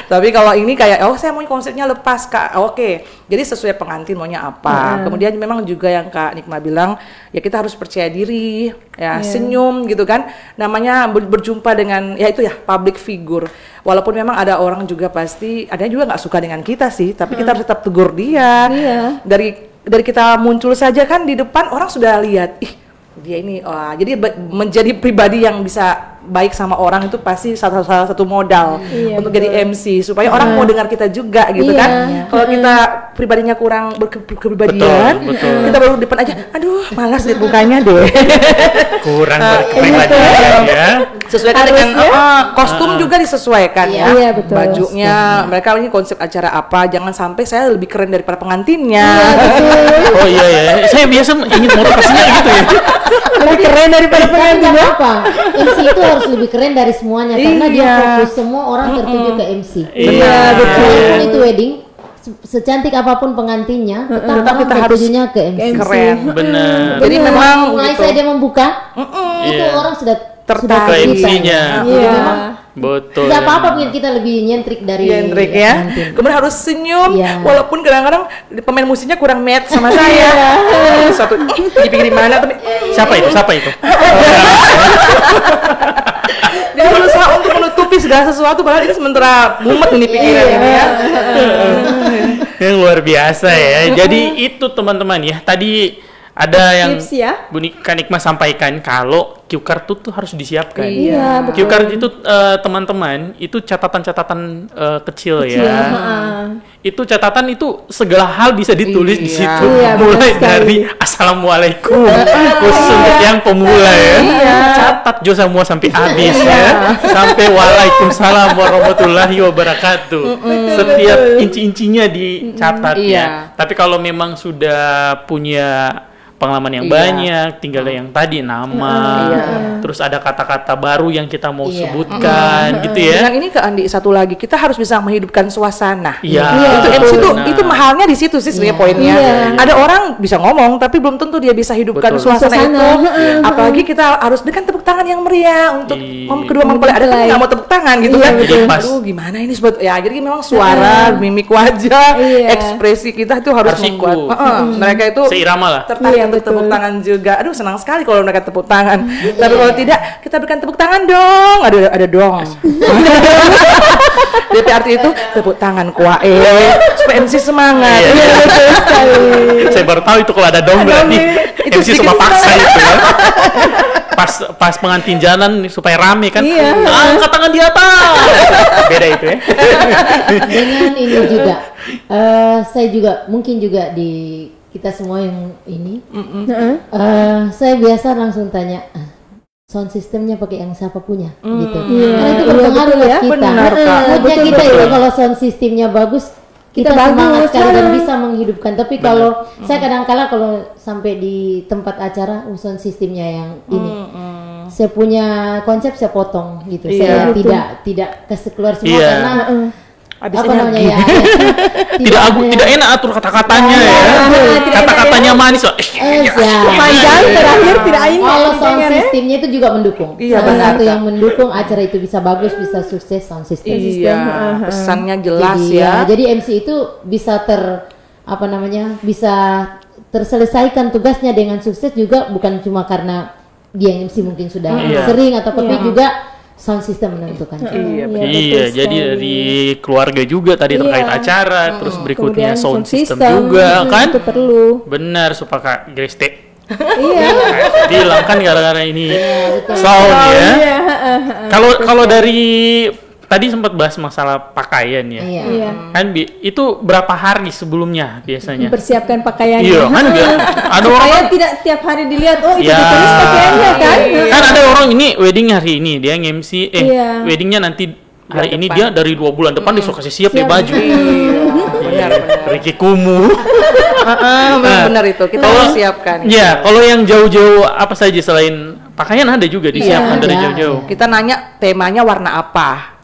Speaker 3: Tapi kalau ini kayak saya mau konsepnya lepas Kak. Oke. Jadi sesuai pengantin maunya apa. Kemudian memang juga yang Kak Nikma bilang, ya kita harus percaya diri, ya senyum gitu kan. Namanya berjumpa dengan ya itu ya public figure. Walaupun memang ada orang juga pasti, ada juga nggak suka dengan kita sih, tapi kita harus tetap tegur dia. Dari kita muncul saja kan di depan orang sudah lihat, ih dia ini, jadi menjadi pribadi yang bisa baik sama orang itu pasti salah satu modal untuk jadi MC supaya orang mau dengar kita juga gitu kan. Kalau kita pribadinya kurang berkepribadian, kita baru depan aja, aduh malas lihat mukanya deh.
Speaker 2: Kurang berkepribadian ya.
Speaker 3: Sesuaikan dengan kostum juga disesuaikan ya.
Speaker 1: Iya, betul.
Speaker 3: Bajunya, mereka ini konsep acara apa, jangan sampai saya lebih keren daripada pengantinnya.
Speaker 2: Oh iya ya, saya biasa ingin motivasinya gitu ya.
Speaker 1: Lebih keren daripada pengantinnya.
Speaker 4: Apa? MC itu harus lebih keren dari semuanya karena dia fokus, semua orang tertuju ke MC.
Speaker 2: Iya,
Speaker 4: betul. Walaupun itu wedding, secantik apapun pengantinnya, tetap kita tertujunya ke MC.
Speaker 3: Keren.
Speaker 2: Benar.
Speaker 3: Jadi memang
Speaker 4: mulai
Speaker 3: gitu.
Speaker 4: saya dia membuka, itu orang sudah
Speaker 2: ke MC-nya. Betul.
Speaker 4: Tidak apa-apa mungkin kita lebih nyentrik dari
Speaker 3: nyentrik ya.
Speaker 4: pengantin.
Speaker 3: Kemudian harus senyum, walaupun kadang-kadang pemain musiknya kurang match sama saya. Satu dipikir mana tapi
Speaker 2: Siapa itu?
Speaker 3: dia berusaha untuk menutupi segala sesuatu padahal ini sementara mumet ini pikiran ini ya.
Speaker 2: Yang luar biasa ya. Jadi itu teman-teman ya. Tadi ada yang
Speaker 1: tips ya.
Speaker 2: Bu Nikma sampaikan kalau cue card tuh harus disiapkan.
Speaker 1: Iya, betul.
Speaker 2: Cue card itu teman-teman itu catatan-catatan kecil ya. Itu catatan itu segala hal bisa ditulis di situ. Mulai dari assalamualaikum khusus untuk yang pemula ya. Catat jo semua sampai habis ya. Sampai waalaikumsalam warahmatullahi wabarakatuh. Setiap inci-incinya dicatat ya. Tapi kalau memang sudah punya pengalaman yang banyak, tinggal yang tadi nama, terus ada kata-kata baru yang kita mau sebutkan, gitu ya.
Speaker 3: Yang ini ke Andi satu lagi, kita harus bisa menghidupkan suasana.
Speaker 2: Iya.
Speaker 3: Itu MC itu mahalnya di situ sih sebenarnya poinnya. Ada orang bisa ngomong, tapi belum tentu dia bisa hidupkan suasana itu. Apalagi kita harus berikan tepuk tangan yang meriah untuk kedua mempelai. Ada kan nggak mau tepuk tangan gitu kan? Aduh gimana ini sebut? Ya jadi memang suara, mimik wajah, ekspresi kita itu harus membuat. Mereka itu
Speaker 2: seirama lah.
Speaker 3: Untuk tepuk tangan juga. Aduh senang sekali kalau mereka tepuk tangan. Tapi kalau tidak, kita berikan tepuk tangan dong. Ada dong. DP arti itu tepuk tangan kuae supaya MC semangat.
Speaker 1: Betul sekali.
Speaker 2: Saya baru tahu itu kalau ada dong berarti MC semua paksa itu ya. Pas pengantin jalan supaya rame kan. Angkat tangan di atas. Beda itu ya.
Speaker 4: Dengan ini juga saya juga mungkin juga di kita semua yang ini, saya biasa langsung tanya sound systemnya pakai yang siapa punya, gitu. Karena itu berpengaruh buat kita. Moodnya kita itu kalau sound systemnya bagus, kita semangat sekali dan bisa menghidupkan. Tapi kalau saya kadang-kala kalau sampai di tempat acara, sound systemnya yang ini, saya punya konsep saya potong gitu. Saya tidak kasih keluar semua karena apa namanya ya?
Speaker 2: Tidak enak atur kata-katanya ya. Kata-katanya manis loh.
Speaker 1: Panjang terakhir tidak enak.
Speaker 4: Kalau sound systemnya itu juga mendukung. Salah satu yang mendukung acara itu bisa bagus, bisa sukses sound system.
Speaker 3: Iya, pesannya jelas
Speaker 4: jadi,
Speaker 3: ya.
Speaker 4: Jadi MC itu bisa bisa terselesaikan tugasnya dengan sukses juga, bukan cuma karena dia MC mungkin sudah sering atau tapi juga sound system menentukan.
Speaker 2: Iya, jadi dari keluarga juga tadi terkait acara, terus berikutnya sound system juga kan.
Speaker 1: Itu perlu.
Speaker 2: Benar, supaya Kak Grace
Speaker 1: Iya.
Speaker 2: bilang kan gara-gara ini sound ya. Kalau dari tadi sempat bahas masalah pakaian ya.
Speaker 1: Iya.
Speaker 2: Kan itu berapa hari sebelumnya biasanya?
Speaker 1: Mempersiapkan pakaiannya.
Speaker 2: Iya, kan ada orang
Speaker 1: supaya tidak tiap hari dilihat itu ditulis pakaiannya kan.
Speaker 2: Kan ada orang ini wedding hari ini dia nge-MC weddingnya nanti hari ini dia dari 2 bulan depan dia suka siap ya baju.
Speaker 3: Benar.
Speaker 2: Ricky Kumu.
Speaker 3: Benar itu kita harus siapkan.
Speaker 2: Iya, kalau yang jauh-jauh apa saja selain pakaian ada juga disiapkan dari jauh-jauh.
Speaker 3: Kita nanya temanya warna apa.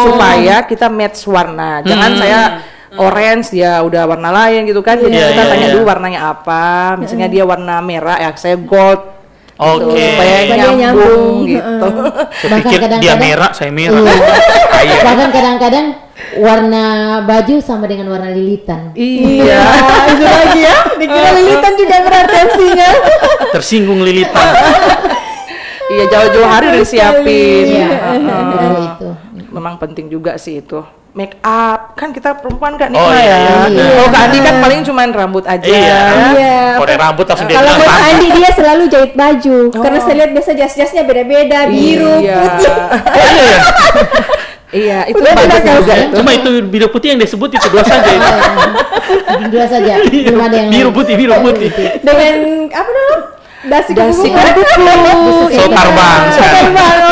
Speaker 3: Supaya kita match warna. Jangan saya orange dia udah warna lain gitu kan. Jadi kita tanya dulu warnanya apa. Misalnya dia warna merah ya saya gold. Supaya nyambung gitu.
Speaker 2: Saya pikir dia merah, saya merah.
Speaker 4: Bahkan kadang-kadang warna baju sama dengan warna lilitan.
Speaker 3: Iya,
Speaker 1: itu lagi ya. Dikira lilitan juga berarti MC-nya.
Speaker 2: Tersinggung lilitan.
Speaker 3: Iya, jauh-jauh hari udah disiapin.
Speaker 4: Itu.
Speaker 3: Memang penting juga sih itu. Make up kan kita perempuan kan
Speaker 2: ya.
Speaker 3: Kalau Kak Andi kan paling cuman rambut aja.
Speaker 1: Iya.
Speaker 2: Kode rambut langsung dia.
Speaker 1: Kalau buat Andi dia selalu jahit baju. Karena saya lihat biasa jas-jasnya beda-beda, biru, putih.
Speaker 3: Iya, itu bagus juga.
Speaker 2: Cuma itu biru putih yang disebut itu dua saja.
Speaker 4: Dua saja. Belum ada yang
Speaker 2: biru putih.
Speaker 1: Dengan apa namanya? Dasi kuku.
Speaker 2: Sotar bangsa.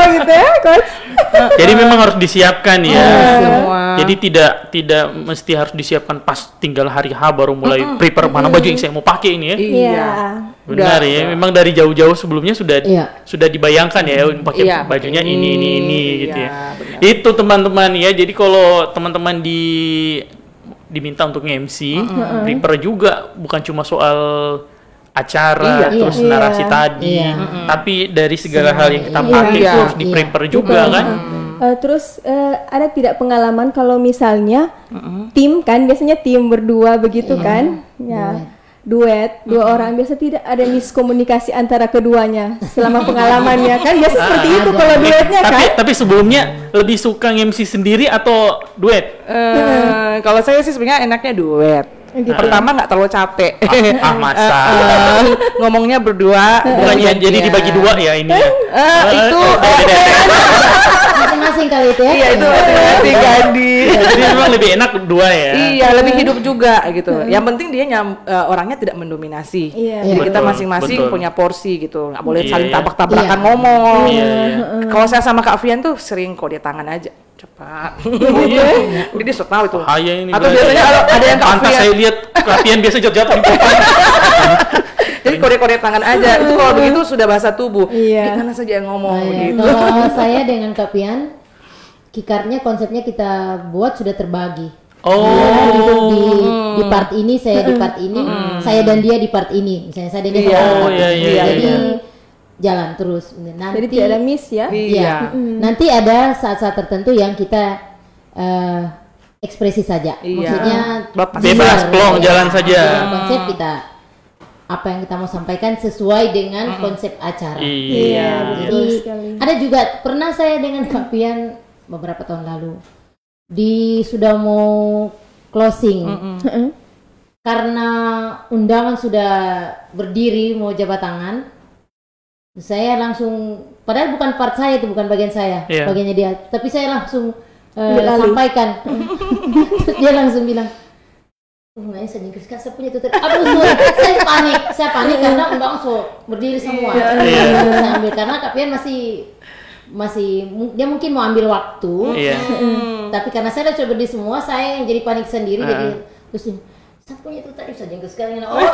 Speaker 1: Gitu ya, Coach.
Speaker 2: Jadi memang harus disiapkan ya.
Speaker 3: Semua.
Speaker 2: Jadi tidak mesti harus disiapkan pas tinggal hari H baru mulai prepare mana baju yang saya mau pakai ini ya.
Speaker 1: Iya.
Speaker 2: Benar ya. Memang dari jauh-jauh sebelumnya sudah dibayangkan ya pakai bajunya ini gitu ya. Itu teman-teman ya. Jadi kalau teman-teman diminta untuk MC, prepare juga bukan cuma soal acara terus narasi tadi, tapi dari segala hal yang kita pakai itu harus di-prepare juga kan.
Speaker 1: Terus ada tidak pengalaman kalau misalnya tim kan biasanya tim berdua begitu kan, ya duet dua orang biasa tidak ada miskomunikasi antara keduanya selama pengalamannya kan biasa seperti itu kalau duetnya kan.
Speaker 2: Tapi sebelumnya lebih suka MC sendiri atau duet?
Speaker 3: Kalau saya sih sebenarnya enaknya duet. Gitu. Pertama nggak terlalu capek.
Speaker 2: Masa
Speaker 3: ngomongnya berdua.
Speaker 2: Bukannya jadi dibagi dua ya ini.
Speaker 3: Itu
Speaker 4: masing-masing kali itu ya.
Speaker 3: Iya itu masing-masing Gandhi.
Speaker 2: Jadi memang lebih enak dua ya.
Speaker 3: Iya lebih hidup juga gitu. Yang penting dia orangnya tidak mendominasi. Jadi kita masing-masing punya porsi gitu. Nggak boleh saling tabrak-tabrakan ngomong. Kalau saya sama Kak Fian tuh sering kok dia tangan aja. Cepat. Jadi dia tahu itu. Atau biasanya kalau ada yang
Speaker 2: pantas saya lihat latihan biasa jatuh di papan.
Speaker 3: Jadi kode-kode tangan aja. Itu kalau begitu sudah bahasa tubuh. Gimana saja yang ngomong gitu.
Speaker 4: Kalau saya dengan Kak Pian, kikarnya konsepnya kita buat sudah terbagi. Di part ini saya di part ini, saya dan dia di part ini. Misalnya saya dan dia jadi jalan terus. Nanti
Speaker 1: jadi tidak ada miss ya.
Speaker 4: Iya. Nanti ada saat-saat tertentu yang kita ekspresi saja. Maksudnya
Speaker 2: bebas plong jalan saja.
Speaker 4: Konsep kita apa yang kita mau sampaikan sesuai dengan konsep acara. Jadi ada juga pernah saya dengan Kak Pian beberapa tahun lalu sudah mau closing. Karena undangan sudah berdiri mau jabat tangan. Saya langsung, padahal bukan part saya itu, bukan bagian saya, bagiannya dia. Tapi saya langsung sampaikan. Dia langsung bilang, saya punya tutor. Aduh, saya panik karena undangan berdiri semua. Saya ambil karena Kak Pian masih dia mungkin mau ambil waktu. Tapi karena saya sudah berdiri semua, saya yang jadi panik sendiri. Jadi terus saya punya itu tadi saja sekarang apa-apa.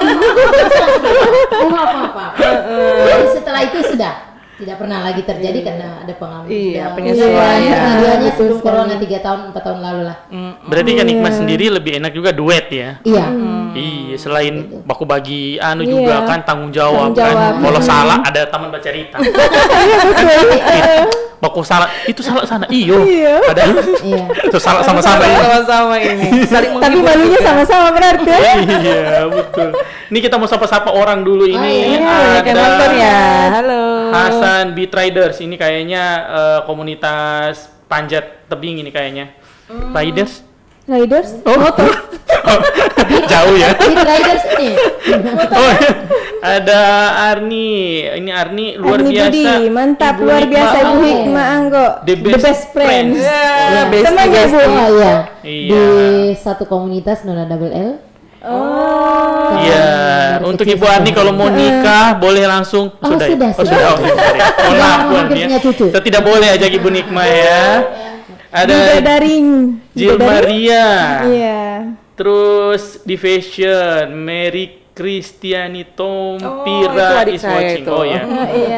Speaker 4: Jadi setelah itu sudah tidak pernah lagi terjadi karena ada pengalaman.
Speaker 3: Iya, penyesuaian.
Speaker 4: Keduanya sebelum corona 3 tahun 4 tahun lalu lah.
Speaker 2: Berarti kan Nikma sendiri lebih enak juga duet ya?
Speaker 4: Iya.
Speaker 2: Iya, selain baku bagi juga kan tanggung jawab kan. Kalau salah ada taman baca cerita. Baku salah itu salah sana. Iyo. Padahal itu salah sama-sama ya.
Speaker 3: Sama-sama ini. Saling
Speaker 1: Tapi malunya sama-sama berarti.
Speaker 2: Iya, betul. Ini kita mau sapa-sapa orang dulu ini.
Speaker 3: Ada nonton ya. Halo.
Speaker 2: Hasan Beat Riders. Ini kayaknya komunitas panjat tebing ini kayaknya. Riders?
Speaker 1: Motor.
Speaker 2: Jauh ya.
Speaker 4: Beat Riders ini.
Speaker 2: Ada Arni. Ini Arni luar
Speaker 1: Arni
Speaker 2: biasa.
Speaker 1: Budi, mantap,
Speaker 2: Ibu
Speaker 1: luar
Speaker 2: Hikmah.
Speaker 1: biasa Ibu Hikmah Anggo.
Speaker 2: The best friends.
Speaker 1: Teman ya, Bu.
Speaker 4: Oh iya.
Speaker 2: Iya.
Speaker 4: Di satu komunitas Nona Double L.
Speaker 2: Iya, untuk Ibu Arni kalau mau nikah boleh langsung.
Speaker 4: Sudah.
Speaker 2: Oh, sorry. Mohon maaf Bu Arni ya. Kita tidak boleh ajak Ibu Nikmah ya. Ada Jill Maria.
Speaker 1: Iya.
Speaker 2: Terus di fashion Mary Kristiani Tompira
Speaker 3: itu adik
Speaker 2: is
Speaker 3: saya
Speaker 2: watching.
Speaker 3: itu.
Speaker 2: Oh ya.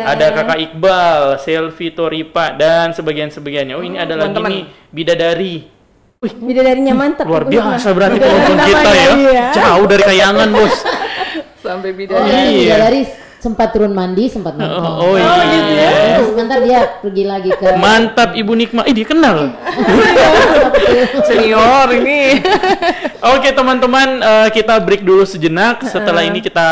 Speaker 2: Ada Kakak Iqbal, Selvi Toripa dan sebagian-sebagiannya. Oh, ini ada lagi nih Bidadari. Wih,
Speaker 1: Bidadarinya mantap.
Speaker 2: luar
Speaker 1: Ibu Hikmah.
Speaker 2: biasa berarti penonton kita ya.
Speaker 1: Iya.
Speaker 2: Jauh dari kayangan, Bos.
Speaker 3: Sampai
Speaker 4: Oh,
Speaker 3: bidadari.
Speaker 2: Iya.
Speaker 4: dari sempat turun mandi, sempat nonton.
Speaker 2: Oh iya.
Speaker 1: gitu ya.
Speaker 4: Terus sebentar dia pergi lagi ke
Speaker 2: Mantap Ibu Nikmah. Dia kenal.
Speaker 3: Senior ini.
Speaker 2: Oke teman-teman, kita break dulu sejenak. Setelah ini kita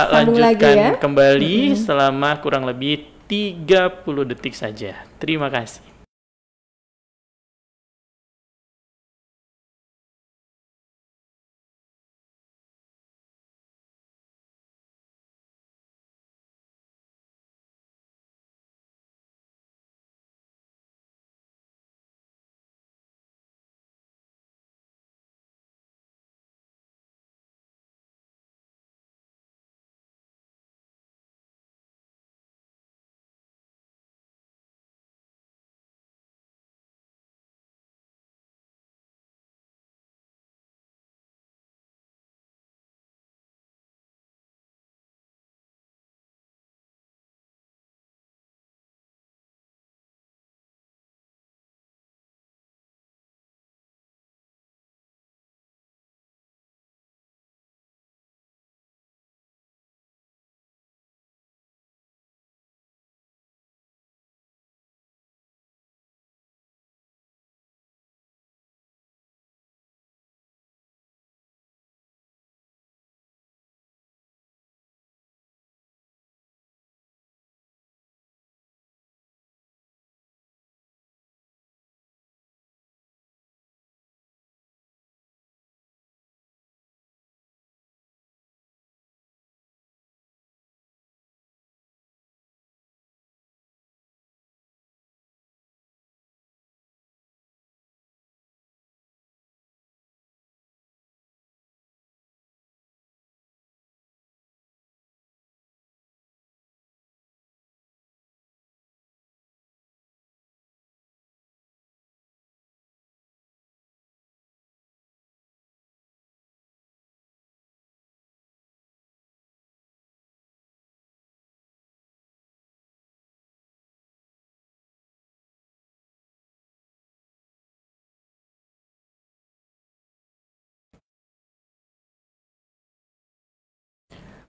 Speaker 1: Sambung
Speaker 2: lanjutkan
Speaker 1: lagi ya.
Speaker 2: kembali selama kurang lebih 30 detik saja. Terima kasih.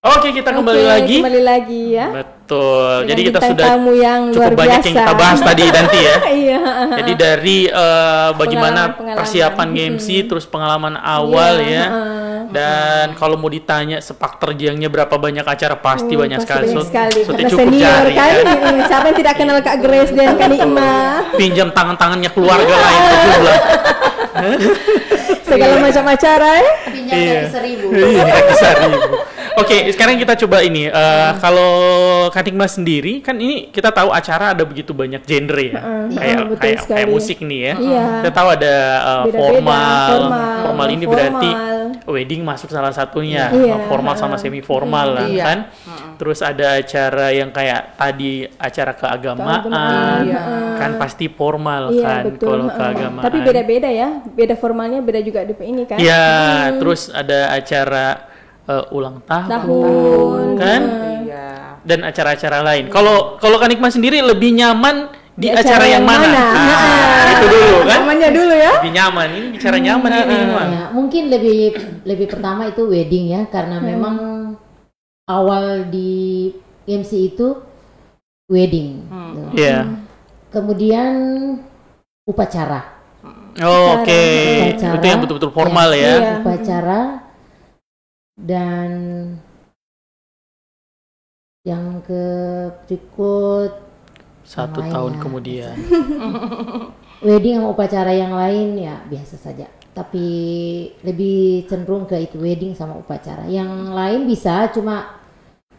Speaker 2: Oke, kita kembali lagi.
Speaker 1: Kembali lagi ya.
Speaker 2: Betul.
Speaker 1: Dengan
Speaker 2: Jadi kita
Speaker 1: bintang
Speaker 2: sudah
Speaker 1: tamu yang
Speaker 2: cukup
Speaker 1: luar
Speaker 2: banyak
Speaker 1: biasa.
Speaker 2: yang kita bahas tadi nanti ya.
Speaker 1: Iya.
Speaker 2: Jadi dari bagaimana
Speaker 1: Pengalaman.
Speaker 2: persiapan MC, terus pengalaman awal
Speaker 1: Iya,
Speaker 2: ya. Dan kalau mau ditanya sepak terjangnya berapa banyak acara pasti banyak
Speaker 1: Pasti
Speaker 2: sekali.
Speaker 1: banyak sekali.
Speaker 2: So,
Speaker 1: Karena
Speaker 2: cukup
Speaker 1: senior
Speaker 2: cari
Speaker 1: kan.
Speaker 2: kan.
Speaker 1: Siapa yang tidak kenal Kak Grace dan Kak Nikma?
Speaker 2: Pinjam tangan-tangannya keluarga lain sejumlah.
Speaker 1: Segala macam acara ya.
Speaker 4: pinjam dari 1.000.
Speaker 2: Iya, 1.000. Oke, sekarang kita coba ini. Kalau Kak Nikma sendiri, kan ini kita tahu acara ada begitu banyak genre ya.
Speaker 1: betul
Speaker 2: Kayak
Speaker 1: sekali.
Speaker 2: musik nih ya.
Speaker 1: Iya.
Speaker 2: Kita tahu ada
Speaker 1: Beda-beda,
Speaker 2: formal ini
Speaker 1: formal.
Speaker 2: berarti wedding masuk salah satunya.
Speaker 1: Iya.
Speaker 2: Formal sama semi formal lah
Speaker 3: Iya.
Speaker 2: kan. Terus ada acara yang kayak tadi acara keagamaan,
Speaker 1: Keagamaan,
Speaker 2: kan pasti formal
Speaker 1: Iya,
Speaker 2: kan
Speaker 1: betul.
Speaker 2: kalau keagamaan.
Speaker 1: Tapi beda-beda ya. Beda formalnya, beda juga di ini kan.
Speaker 2: Iya, terus ada acara ulang tahun,
Speaker 1: Tahun.
Speaker 2: kan?
Speaker 3: Iya.
Speaker 2: dan acara-acara lain. Kalau Kanikma sendiri lebih nyaman di acara yang mana? Itu dulu kan?
Speaker 1: Nyamannya dulu ya.
Speaker 2: Lebih nyaman. Ini bicara nyaman ini.
Speaker 4: Ya, mungkin lebih pertama itu wedding ya, karena memang awal di MC itu wedding. Kemudian upacara.
Speaker 2: Oke. Itu yang betul-betul formal ya.
Speaker 4: Upacara. Dan yang berikut
Speaker 2: 1 tahun kemudian.
Speaker 4: Wedding sama upacara yang lain ya biasa saja. Tapi lebih cenderung ke itu wedding sama upacara. Yang lain bisa, cuma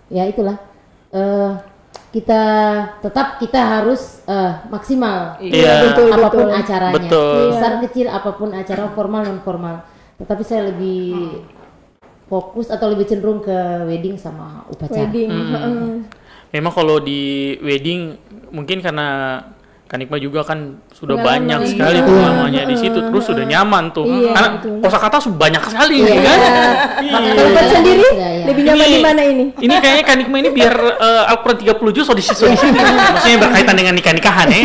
Speaker 4: ya itulah. Kita harus maksimal.
Speaker 1: Betul,
Speaker 4: apapun acaranya.
Speaker 2: Betul.
Speaker 4: Besar kecil apapun acara, formal non formal. Tetapi saya lebih fokus atau lebih cenderung ke wedding sama upacara.
Speaker 2: Memang kalau di wedding mungkin karena Kanikma juga kan sudah banyak sekali pengalamannya di situ, terus sudah nyaman tuh. Karena kosakata banyak sekali kan.
Speaker 1: Kalau buat sendiri lebih nyaman di mana ini?
Speaker 2: Ini kayaknya Kanikma ini biar Al-Quran 30 juz di sini. Maksudnya berkaitan dengan nikah-nikahan ya.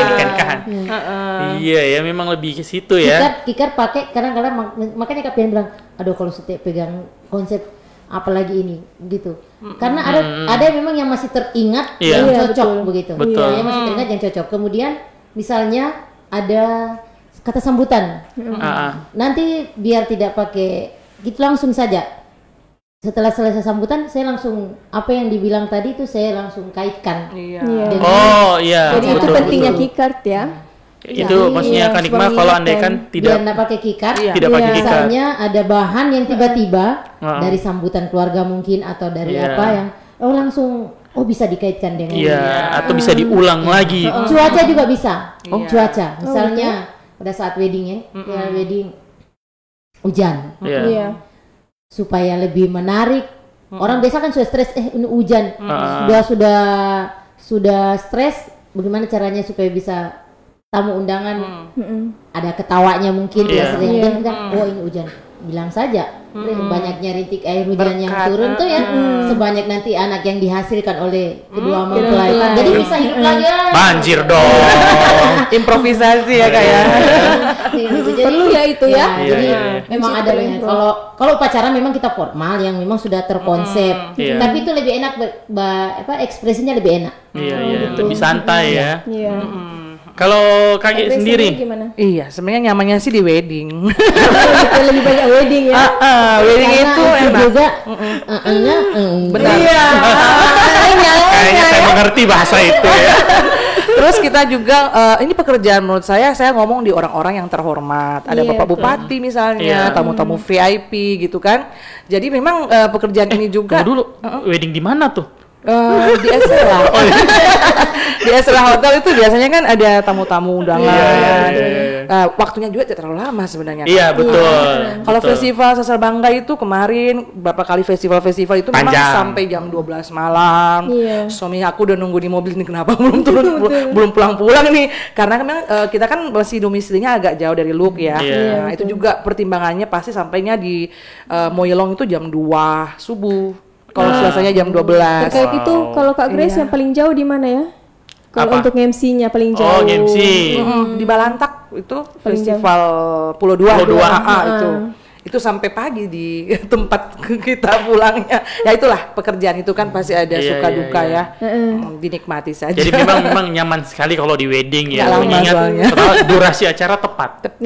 Speaker 2: Nikah-nikahan. Iya ya, memang lebih ke situ ya.
Speaker 4: Kikar pakai kadang-kadang, makanya Kapian bilang, aduh kalau setiap pegang konsep apalagi ini gitu. Karena ada memang yang masih teringat yang cocok begitu. Yang masih teringat yang cocok. Kemudian misalnya ada kata sambutan. Nanti biar tidak pakai gitu, langsung saja. Setelah selesai sambutan, saya langsung apa yang dibilang tadi itu saya langsung kaitkan.
Speaker 1: Jadi itu pentingnya kikart ya.
Speaker 2: Itu maksudnya Kanikma kalau andaikan tidak
Speaker 4: pakai kikart,
Speaker 2: misalnya
Speaker 4: ada bahan yang tiba-tiba dari sambutan keluarga mungkin atau dari apa yang langsung bisa dikaitkan dengan
Speaker 2: atau bisa diulang lagi.
Speaker 4: Cuaca juga bisa. Cuaca misalnya pada saat wedding wedding hujan. Supaya lebih menarik. Orang biasa kan sudah stres, ini hujan. Sudah stres, bagaimana caranya supaya bisa tamu undangan ada ketawanya mungkin biasanya ini hujan, bilang saja banyaknya rintik air hujan yang turun tuh ya sebanyak nanti anak yang dihasilkan oleh kedua mempelai, jadi bisa hidup lagi.
Speaker 2: Banjir dong.
Speaker 3: Improvisasi ya kayak.
Speaker 1: Perlu ya itu ya.
Speaker 4: Jadi memang ada banyak. Kalau upacara memang kita formal yang memang sudah terkonsep, tapi itu lebih enak, ekspresinya lebih enak.
Speaker 2: Lebih santai ya. Kalau kakek sendiri
Speaker 1: gimana?
Speaker 3: Iya, sebenarnya nyamannya sih di wedding.
Speaker 1: Lebih banyak wedding ya.
Speaker 3: Wedding itu enak.
Speaker 4: Juga
Speaker 3: benar.
Speaker 1: Iya.
Speaker 2: Kayaknya saya mengerti bahasa itu ya.
Speaker 3: Terus kita juga ini pekerjaan menurut saya ngomong di orang-orang yang terhormat. Ada Bapak Bupati misalnya, tamu-tamu VIP gitu kan. Jadi memang pekerjaan ini juga.
Speaker 2: Dulu wedding di mana tuh?
Speaker 3: Di Esra. Di Esra Hotel itu biasanya kan ada tamu-tamu undangan. Waktunya juga tidak terlalu lama sebenarnya.
Speaker 2: Iya, betul.
Speaker 3: Kalau festival Sasar Bangga itu kemarin berapa kali festival itu memang sampai jam 12 malam. Suami aku udah nunggu di mobil nih, kenapa belum turun, belum pulang-pulang nih. Karena memang kita kan masih domisilinya agak jauh dari Luk ya. Nah, itu juga pertimbangannya pasti sampainya di Moyelong itu jam 2 subuh. Kalau suasananya jam 12.
Speaker 1: Terkait itu kalau Kak Grace yang paling jauh di mana ya? Kalau untuk MC-nya paling jauh.
Speaker 2: MC.
Speaker 3: Di Balantak itu festival Pulau Dua itu. Itu sampai pagi di tempat kita pulangnya. Ya itulah pekerjaan itu kan pasti ada suka duka ya. Dinikmati saja.
Speaker 2: Jadi memang nyaman sekali kalau di wedding ya. Mengingat durasi acara tepat.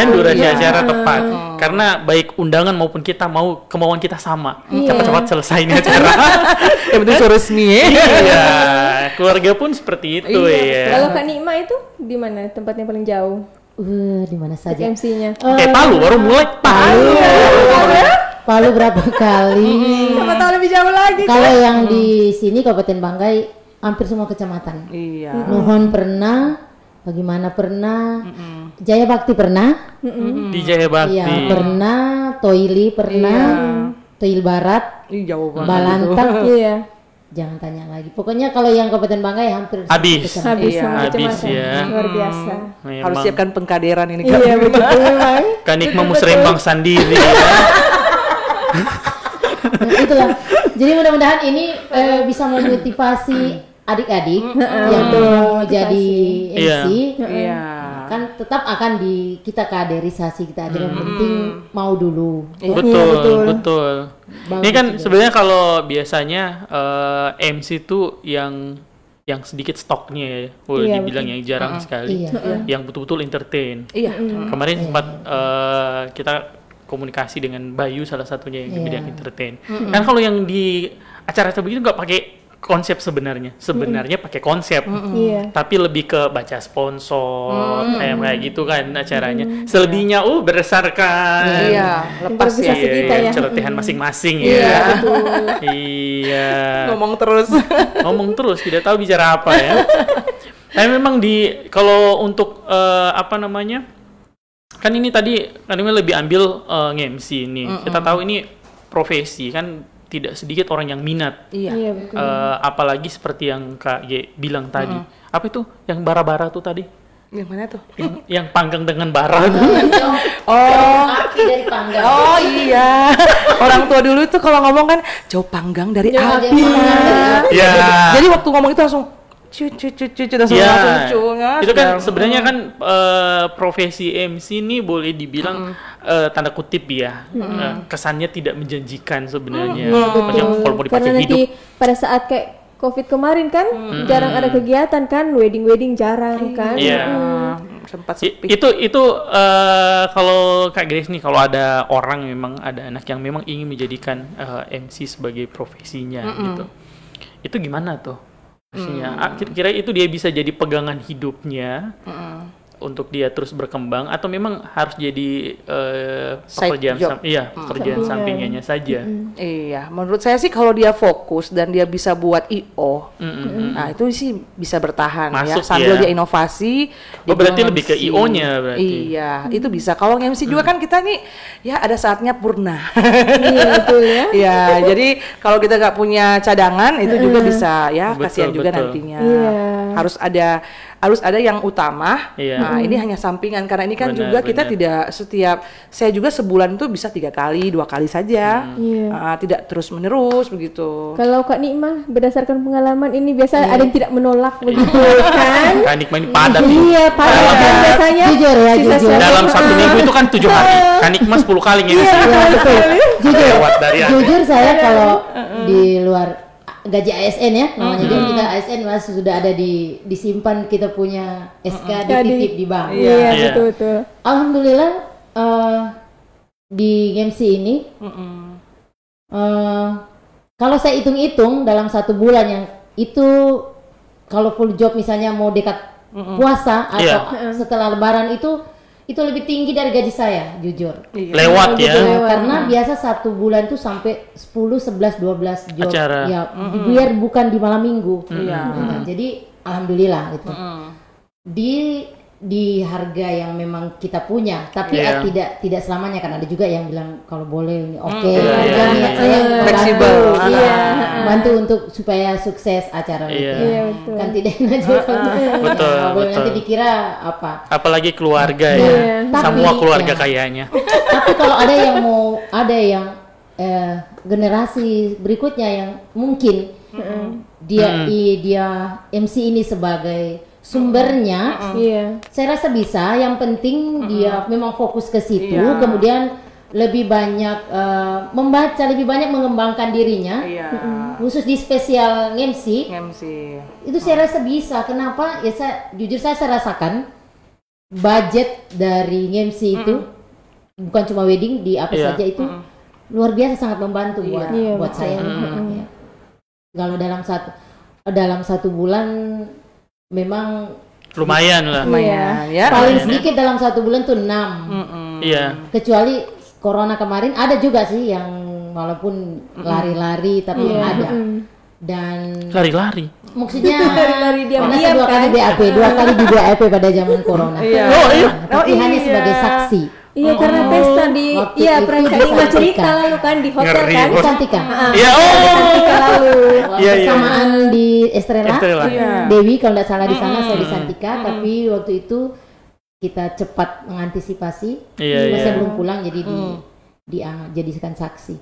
Speaker 2: Durasi acara tepat. Karena baik undangan maupun kita mau kemauan kita sama. Cepat-cepat selesai ini acara.
Speaker 3: Yang penting so resmi ya.
Speaker 2: Iya. Keluarga pun seperti itu ya.
Speaker 1: Kalau Kak Nikma itu di mana tempatnya paling jauh?
Speaker 4: Di mana saja
Speaker 1: MC-nya?
Speaker 2: Palu baru mulai.
Speaker 4: Palu berapa kali?
Speaker 1: Siapa tahu lebih jauh lagi.
Speaker 4: Kalau yang di sini Kabupaten Banggai hampir semua kecamatan. Nuhon pernah, bagaimana pernah, Jaya Bakti pernah.
Speaker 2: Di Jaya Bakti.
Speaker 4: Iya, pernah, Toili pernah, Toil Barat,
Speaker 3: jauh banget.
Speaker 4: Balantak, jangan tanya lagi. Pokoknya kalau yang Kabupaten Banggai hampir
Speaker 2: habis ya.
Speaker 1: Luar biasa.
Speaker 2: Memang.
Speaker 3: Harus siapkan pengkaderan ini
Speaker 1: kan. Iya betul memang.
Speaker 2: Kanikma musrembang sendiri.
Speaker 4: Itulah. Jadi mudah-mudahan ini bisa memotivasi adik-adik yang mau jadi MC.
Speaker 3: Iya.
Speaker 4: Kan tetap akan kita kaderisasi, kita aja yang penting mau dulu.
Speaker 2: Betul. Ini kan sebenarnya kalau biasanya MC tuh yang sedikit stoknya ya, boleh dibilang yang jarang sekali, yang betul-betul entertain. Kemarin sempat kita komunikasi dengan Bayu salah satunya yang di bidang entertain. Kan kalau yang di acara-acara begitu nggak pakai konsep sebenarnya pakai konsep, tapi lebih ke baca sponsor kayak gitu kan acaranya. Selebihnya berdasarkan
Speaker 3: lepas ya
Speaker 2: celotehan masing-masing ya.
Speaker 3: Ngomong terus
Speaker 2: tidak tahu bicara apa ya. Tapi memang kalau untuk kan ini tadi lebih ambil nge-MC ini. Kita tahu ini profesi kan tidak sedikit orang yang minat.
Speaker 1: Iya betul.
Speaker 2: Apalagi seperti yang Kak G bilang tadi. Apa itu yang bara-bara tuh tadi?
Speaker 3: Yang mana tuh?
Speaker 2: Yang panggang dengan bara tuh.
Speaker 4: Api dari panggang.
Speaker 3: Oh iya. Orang tua dulu tuh kalau ngomong kan jauh panggang dari api.
Speaker 2: Iya.
Speaker 3: Jadi waktu ngomong itu langsung langsung
Speaker 2: itu kan sebenarnya kan profesi MC ini boleh dibilang tanda kutip ya, kesannya tidak menjanjikan sebenarnya.
Speaker 1: Karena nanti pada saat kayak COVID kemarin kan jarang ada kegiatan kan, wedding jarang kan.
Speaker 3: Sempat sepi.
Speaker 2: Itu kalau Kak Grace nih, kalau ada orang memang ada anak yang memang ingin menjadikan MC sebagai profesinya gitu, itu gimana tuh? Kira-kira itu dia bisa jadi pegangan hidupnya untuk dia terus berkembang, atau memang harus jadi pekerjaan sampingannya saja?
Speaker 3: Iya, menurut saya sih kalau dia fokus dan dia bisa buat IO, nah itu sih bisa bertahan.
Speaker 2: Masuk,
Speaker 3: sambil dia inovasi.
Speaker 2: Berarti lebih ke IO-nya berarti.
Speaker 3: Iya, itu bisa. Kalau MC juga kan kita nih ya ada saatnya purna.
Speaker 1: Iya betul ya.
Speaker 3: Iya, jadi kalau kita nggak punya cadangan itu juga bisa ya, kasihan juga nantinya. Harus ada yang utama. Nah, ini hanya sampingan karena ini kan juga kita tidak saya juga sebulan itu bisa 3 kali, 2 kali saja. Tidak terus menerus begitu.
Speaker 1: Kalau Kak Nikmah berdasarkan pengalaman ini biasa ada yang tidak menolak begitu kan?
Speaker 2: Kak Nikmah ini padat.
Speaker 1: Iya, padat kan biasanya.
Speaker 4: Jujur.
Speaker 2: Dalam 1 minggu itu kan 7 hari. Kak Nikmah 10 kali gitu.
Speaker 4: Jujur saya kalau di luar gaji ASN ya namanya, jadi kita ASN masih sudah ada disimpan, kita punya SK dititip di bank.
Speaker 1: Iya betul.
Speaker 4: Alhamdulillah di MC ini kalau saya hitung-hitung dalam 1 bulan yang itu, kalau full job misalnya mau dekat puasa atau setelah lebaran itu lebih tinggi dari gaji saya, jujur.
Speaker 2: Lewat ya.
Speaker 4: Karena biasa 1 bulan tuh sampai 10, 11, 12 job.
Speaker 2: Acara.
Speaker 4: Ya, biar bukan di malam minggu. Jadi alhamdulillah gitu. Di harga yang memang kita punya, tapi tidak selamanya, kan ada juga yang bilang kalau boleh ini niat saya
Speaker 3: fleksibel.
Speaker 4: Bantu untuk supaya sukses acara itu.
Speaker 1: Betul.
Speaker 4: Kan tidak enak juga.
Speaker 2: Betul.
Speaker 4: Nanti dikira apa?
Speaker 2: Apalagi keluarga ya. Semua keluarga kayaknya.
Speaker 4: Tapi kalau ada yang generasi berikutnya yang mungkin dia MC ini sebagai sumbernya, saya rasa bisa. Yang penting dia memang fokus ke situ, kemudian lebih banyak membaca, lebih banyak mengembangkan dirinya, khusus di spesial MC. Itu saya rasa bisa. Kenapa? Ya jujur saya rasakan budget dari MC itu bukan cuma wedding, di apa saja itu luar biasa, sangat membantu buat saya. Kalau dalam satu bulan memang
Speaker 2: lumayan lah.
Speaker 3: Ya.
Speaker 4: Paling sedikit dalam 1 bulan tuh 6. Kecuali corona kemarin ada juga sih yang walaupun lari-lari tapi ada. Dan
Speaker 2: lari-lari.
Speaker 4: Maksudnya
Speaker 1: lari-lari diam-diam
Speaker 4: 2 kali BAP, 2 kali di BAP pada zaman corona. Tapi hanya sebagai saksi.
Speaker 1: Iya, karena pesta di pernah Kak Nikmah cerita lalu kan di hotel kan.
Speaker 4: Santika.
Speaker 1: Santika lalu.
Speaker 4: Bersamaan di Estrella. Dewi kalau tidak salah di sana, saya di Santika, tapi waktu itu kita cepat mengantisipasi. Saya belum pulang jadi dijadikan saksi.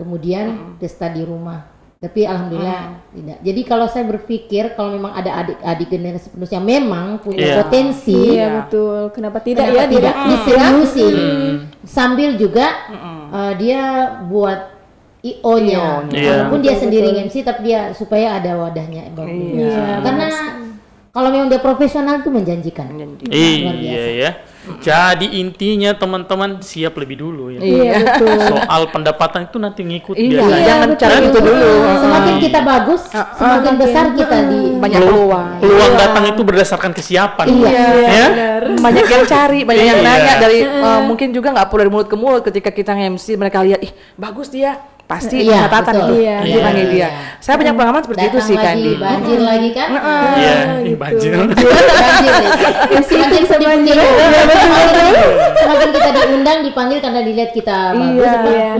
Speaker 4: kemudian pesta di rumah. Tapi alhamdulillah tidak. Jadi kalau saya berpikir kalau memang ada adik-adik generasi penerus yang memang punya potensi,
Speaker 1: betul. Kenapa tidak
Speaker 4: diseriusi sambil juga dia buat IO-nya, walaupun dia sendiri MC, tapi dia supaya ada wadahnya bagus. Karena kalau memang dia profesional itu menjanjikan.
Speaker 2: Iya ya. Jadi intinya teman-teman siap lebih dulu ya.
Speaker 1: Iya betul.
Speaker 2: Soal pendapatan itu nanti ngikut
Speaker 3: biasanya. Jangan cari itu dulu.
Speaker 4: Semakin kita bagus, semakin besar kita di
Speaker 3: banyak peluang.
Speaker 2: Peluang datang itu berdasarkan kesiapan.
Speaker 3: Ya? Banyak yang cari, banyak yang nanya dari mungkin juga nggak perlu dari mulut ke mulut. Ketika kita nge-MC mereka lihat, bagus dia. Pasti catatan itu dipanggil dia. Saya banyak pengalaman seperti itu sih kan.
Speaker 4: Banjir lagi kan?
Speaker 2: Iya, banjir.
Speaker 4: Semakin kita diundang, dipanggil karena dilihat kita bagus,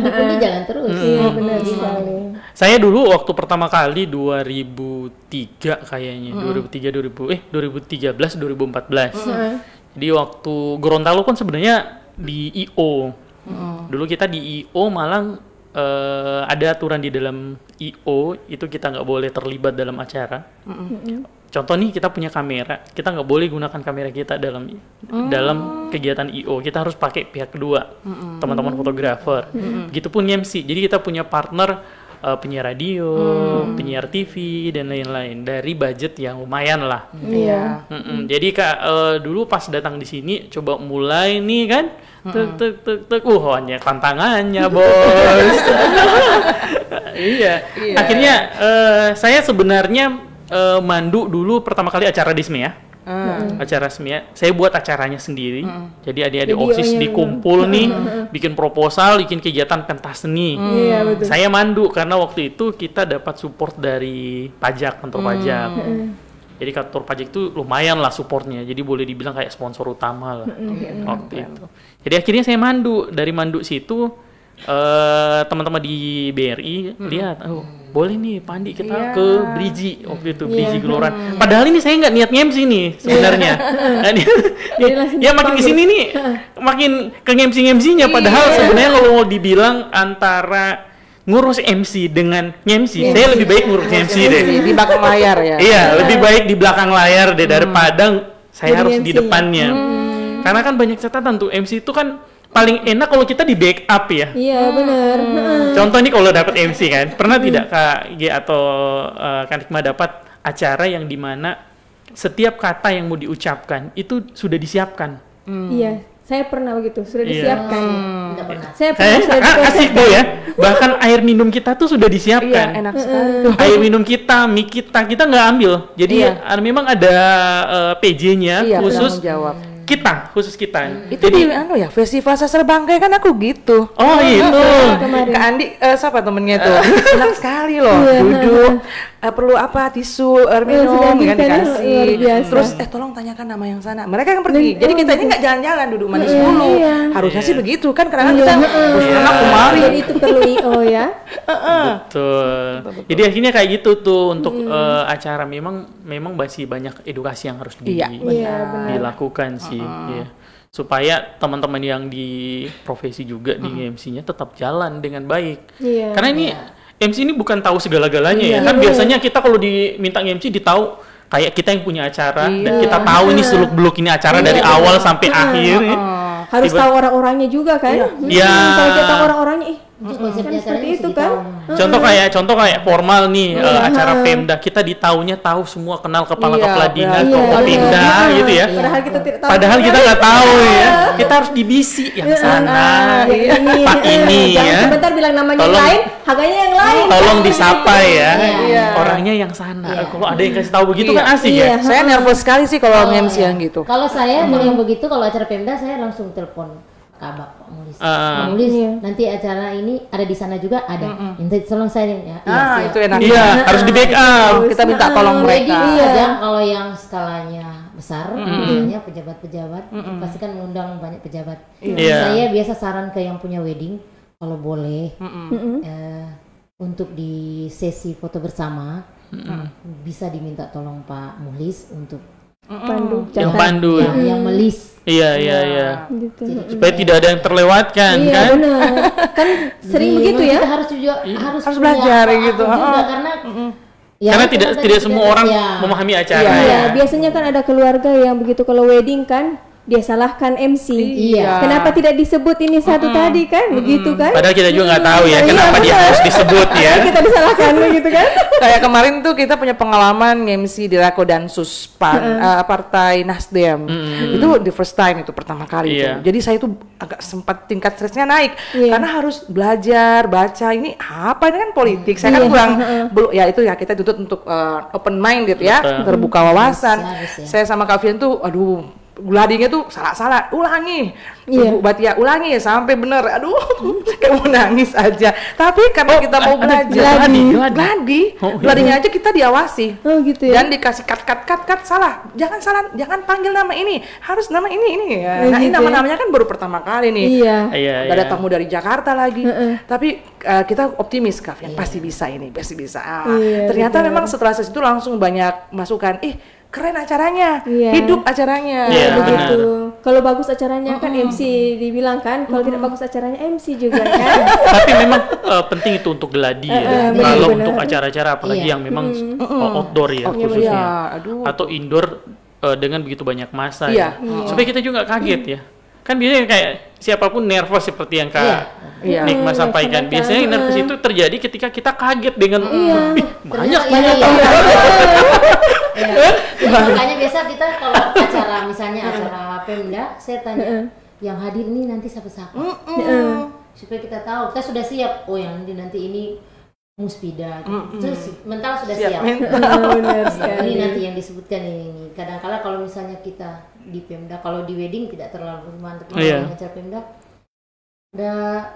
Speaker 4: pundi jalan terus.
Speaker 1: Iya benar sekali.
Speaker 2: Saya dulu waktu pertama kali 2003 kayaknya, 2013, 2014. Jadi waktu Gorontalo kan sebenarnya di IO. Dulu kita di IO Malang. Ada aturan di dalam IO itu kita nggak boleh terlibat dalam acara. Contoh nih kita punya kamera, kita nggak boleh gunakan kamera kita dalam kegiatan IO. Kita harus pakai pihak kedua, teman-teman fotografer. Begitupun MC. Jadi kita punya partner penyiar radio, penyiar TV dan lain-lain dari budget yang lumayan lah. Jadi dulu pas datang di sini coba mulai nih kan. Banyak tantangannya bos. Iya. Akhirnya saya sebenarnya mandu dulu pertama kali acara di SMEA. Acara SMEA. Saya buat acaranya sendiri. Jadi adik-adik OSIS dikumpul nih, bikin proposal, bikin kegiatan pentas seni. Saya mandu karena waktu itu kita dapat support dari pajak, kantor pajak. Jadi kantor pajak itu lumayan lah supportnya. Jadi boleh dibilang kayak sponsor utama lah waktu itu. Jadi akhirnya saya mandu. Dari mandu situ teman-teman di BRI lihat, boleh nih Pandi kita ke Briji waktu itu, Briji Geloran. Padahal ini saya nggak niat nge-MC nih sebenarnya. Ya makin kesini nih, makin ke nge-MC-nya. Padahal sebenarnya kalau mau dibilang antara ngurus MC dengan nge-MC, saya lebih baik ngurus MC deh.
Speaker 3: Di belakang layar ya.
Speaker 2: Iya, lebih baik di belakang layar deh daripada saya harus di depannya. Karena kan banyak catatan tuh, MC itu kan paling enak kalau kita di backup ya.
Speaker 1: Iya benar.
Speaker 2: Contoh nih kalau dapat MC kan, pernah tidak Kak G atau Kak Nikma dapat acara yang dimana setiap kata yang mau diucapkan itu sudah disiapkan?
Speaker 1: Iya. Saya pernah begitu, sudah disiapkan.
Speaker 2: Saya asik tuh ya. Bahkan air minum kita tuh sudah disiapkan.
Speaker 3: Enak sekali.
Speaker 2: Air minum kita, mic kita nggak ambil. Jadi memang ada PJ-nya khusus khusus kita.
Speaker 3: Itu jadi di festival Sastra Bangkai kan aku gitu.
Speaker 2: Oh itu.
Speaker 3: Kak Andi siapa temennya tuh? Enak sekali loh. Duduk. Perlu apa? Tisu, air minum kan dikasih. Terus tolong tanyakan nama yang sana. Mereka yang pergi. Jadi kita ini nggak jalan-jalan, duduk manis dulu. Harusnya sih begitu kan, karena kita harus enak kemari.
Speaker 1: Jadi itu perlu IO ya.
Speaker 2: Betul. Jadi akhirnya kayak gitu tuh untuk acara memang masih banyak edukasi yang harus dilakukan sih. Supaya teman-teman yang di profesi juga di MC-nya tetap jalan dengan baik. Karena ini MC ini bukan tahu segala-galanya ya. Kan biasanya kita kalau diminta MC ditahu kayak kita yang punya acara dan kita tahu ini seluk-beluk ini acara dari awal sampai akhir.
Speaker 1: Harus tahu orang-orangnya juga kan?
Speaker 2: Iya.
Speaker 1: Kalau kita tahu orang-orangnya,
Speaker 4: konsepnya
Speaker 1: seperti itu kan?
Speaker 2: Contoh kayak formal nih acara Pemda, kita ditaunya tahu semua, kenal kepala dinas, Pemda gitu ya. Padahal kita nggak tahu ya. Kita harus dibisi yang sana, Pak ini ya.
Speaker 1: Sebentar bilang namanya yang lain, harganya yang lain.
Speaker 2: Tolong disapa ya. Orangnya yang sana. Kalau ada yang kasih tahu begitu kan asik ya.
Speaker 3: Saya nervous sekali sih kalau nge-MC yang gitu.
Speaker 4: Kalau saya yang begitu, kalau acara Pemda saya langsung telepon Kabak Pak Mulis. Pak Mulis, nanti acara ini ada di sana juga ada. Minta tolong saya ya.
Speaker 3: Itu enak.
Speaker 2: Iya, harus di backup.
Speaker 3: Kita minta tolong mereka.
Speaker 4: Iya, kalau yang skalanya besar, misalnya pejabat-pejabat, pasti kan mengundang banyak pejabat. Saya biasa saran ke yang punya wedding, kalau boleh untuk di sesi foto bersama bisa diminta tolong Pak Mulis untuk
Speaker 2: Yang pandu.
Speaker 4: Yang melis.
Speaker 2: Iya.
Speaker 1: Gitu.
Speaker 2: Supaya tidak ada yang terlewatkan kan?
Speaker 1: Iya benar. Kan sering begitu ya.
Speaker 4: Kita harus
Speaker 3: belajar gitu.
Speaker 4: Juga, karena
Speaker 2: karena tidak semua orang memahami acara.
Speaker 1: Iya, biasanya kan ada keluarga yang begitu kalau wedding kan dia salahkan MC.
Speaker 4: Iya.
Speaker 1: Kenapa tidak disebut ini satu tadi kan? Begitu kan?
Speaker 2: Padahal kita juga nggak tahu ya kenapa dia harus disebut ya.
Speaker 1: Kita disalahkan begitu kan?
Speaker 3: Kayak kemarin tuh kita punya pengalaman MC di Rakodansus Partai Nasdem. Itu the first time itu pertama kali itu. Jadi saya tuh agak sempat tingkat stresnya naik karena harus belajar baca ini apa ini kan politik. Saya kan kurang belum ya itu ya kita tuntut untuk open minded ya, terbuka wawasan. Saya sama Kak Vian tuh aduh gladinya tuh salah ulangi Bu Batia ulangi sampai bener kayak mau nangis aja tapi karena kita mau belajar gladinya aja kita diawasi
Speaker 1: gitu ya?
Speaker 3: Dan dikasih cut salah jangan panggil nama ini harus nama ini ya. Nah ini nama-namanya kan baru pertama kali nih ada tamu dari Jakarta lagi tapi kita optimis Kak Fian pasti bisa ternyata memang setelah itu langsung banyak masukan keren acaranya, hidup acaranya.
Speaker 1: Begitu. Kalau bagus acaranya kan MC dibilang kan, kalau tidak bagus acaranya MC juga kan.
Speaker 2: Tapi memang penting itu untuk gladi ya. Kalau untuk acara-acara apalagi yang memang outdoor ya khususnya, atau indoor dengan begitu banyak massa ya. Supaya kita juga kaget ya. Kan biasanya kayak siapapun nervous seperti yang Kak Nikma sampaikan. Biasanya nervous itu terjadi ketika kita kaget dengan banyak.
Speaker 4: Makanya biasa kita kalau acara misalnya acara Pemda, saya tanya yang hadir ini nanti siapa-siapa. Supaya kita tahu kita sudah siap. Oh yang nanti ini Muspida, mental sudah siap.
Speaker 1: Benar sekali.
Speaker 4: Ini nanti yang disebutkan ini. Kadang-kala kalau misalnya kita di Pemda, kalau di wedding tidak terlalu mantap. Acara Pemda,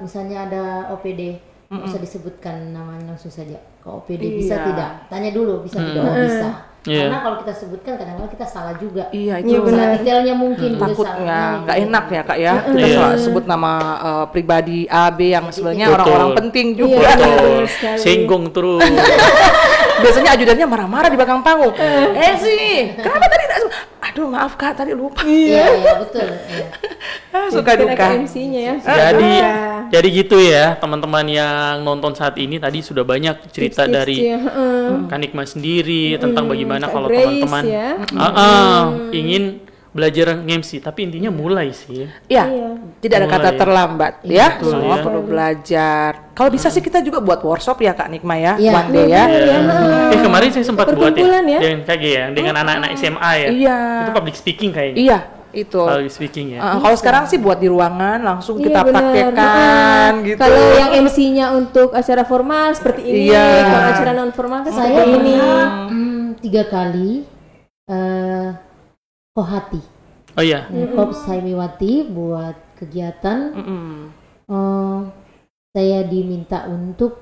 Speaker 4: misalnya ada OPD, nggak usah disebutkan namanya langsung saja. Kalau OPD bisa tidak? Tanya dulu bisa tidak? Oh bisa. Karena kalau kita sebutkan kadang-kadang kita salah juga.
Speaker 3: Itu
Speaker 4: salah detailnya mungkin
Speaker 3: takutnya nggak enak ya Kak ya. Kita sebut nama pribadi A B yang sebenarnya orang-orang penting juga.
Speaker 2: Singgung terus.
Speaker 3: Biasanya ajudannya marah-marah di belakang panggung. Sih, kenapa tadi? Aduh maaf Kak, tadi lupa.
Speaker 4: Iya betul.
Speaker 3: Suka duka.
Speaker 1: MC-nya ya.
Speaker 2: Jadi gitu ya teman-teman yang nonton saat ini tadi sudah banyak cerita dari Kak Nikma sendiri tentang bagaimana kalau teman-teman ingin belajar MC, tapi intinya mulai sih. Tidak ada kata terlambat ya. Semua perlu belajar. Kalau bisa sih kita juga buat workshop ya Kak Nikma ya, one day ya. Kemarin saya sempat buat ya, dengan anak-anak SMA ya. Itu public speaking kayaknya.
Speaker 3: Itu
Speaker 2: public speaking ya.
Speaker 3: Kalau sekarang sih buat di ruangan langsung kita praktekkan gitu.
Speaker 1: Kalau yang MC-nya untuk acara formal seperti ini, kalau acara non formal kan
Speaker 4: saya
Speaker 1: seperti ini.
Speaker 4: 3 kali Kohati. Kops Haimiwati buat kegiatan. Saya diminta untuk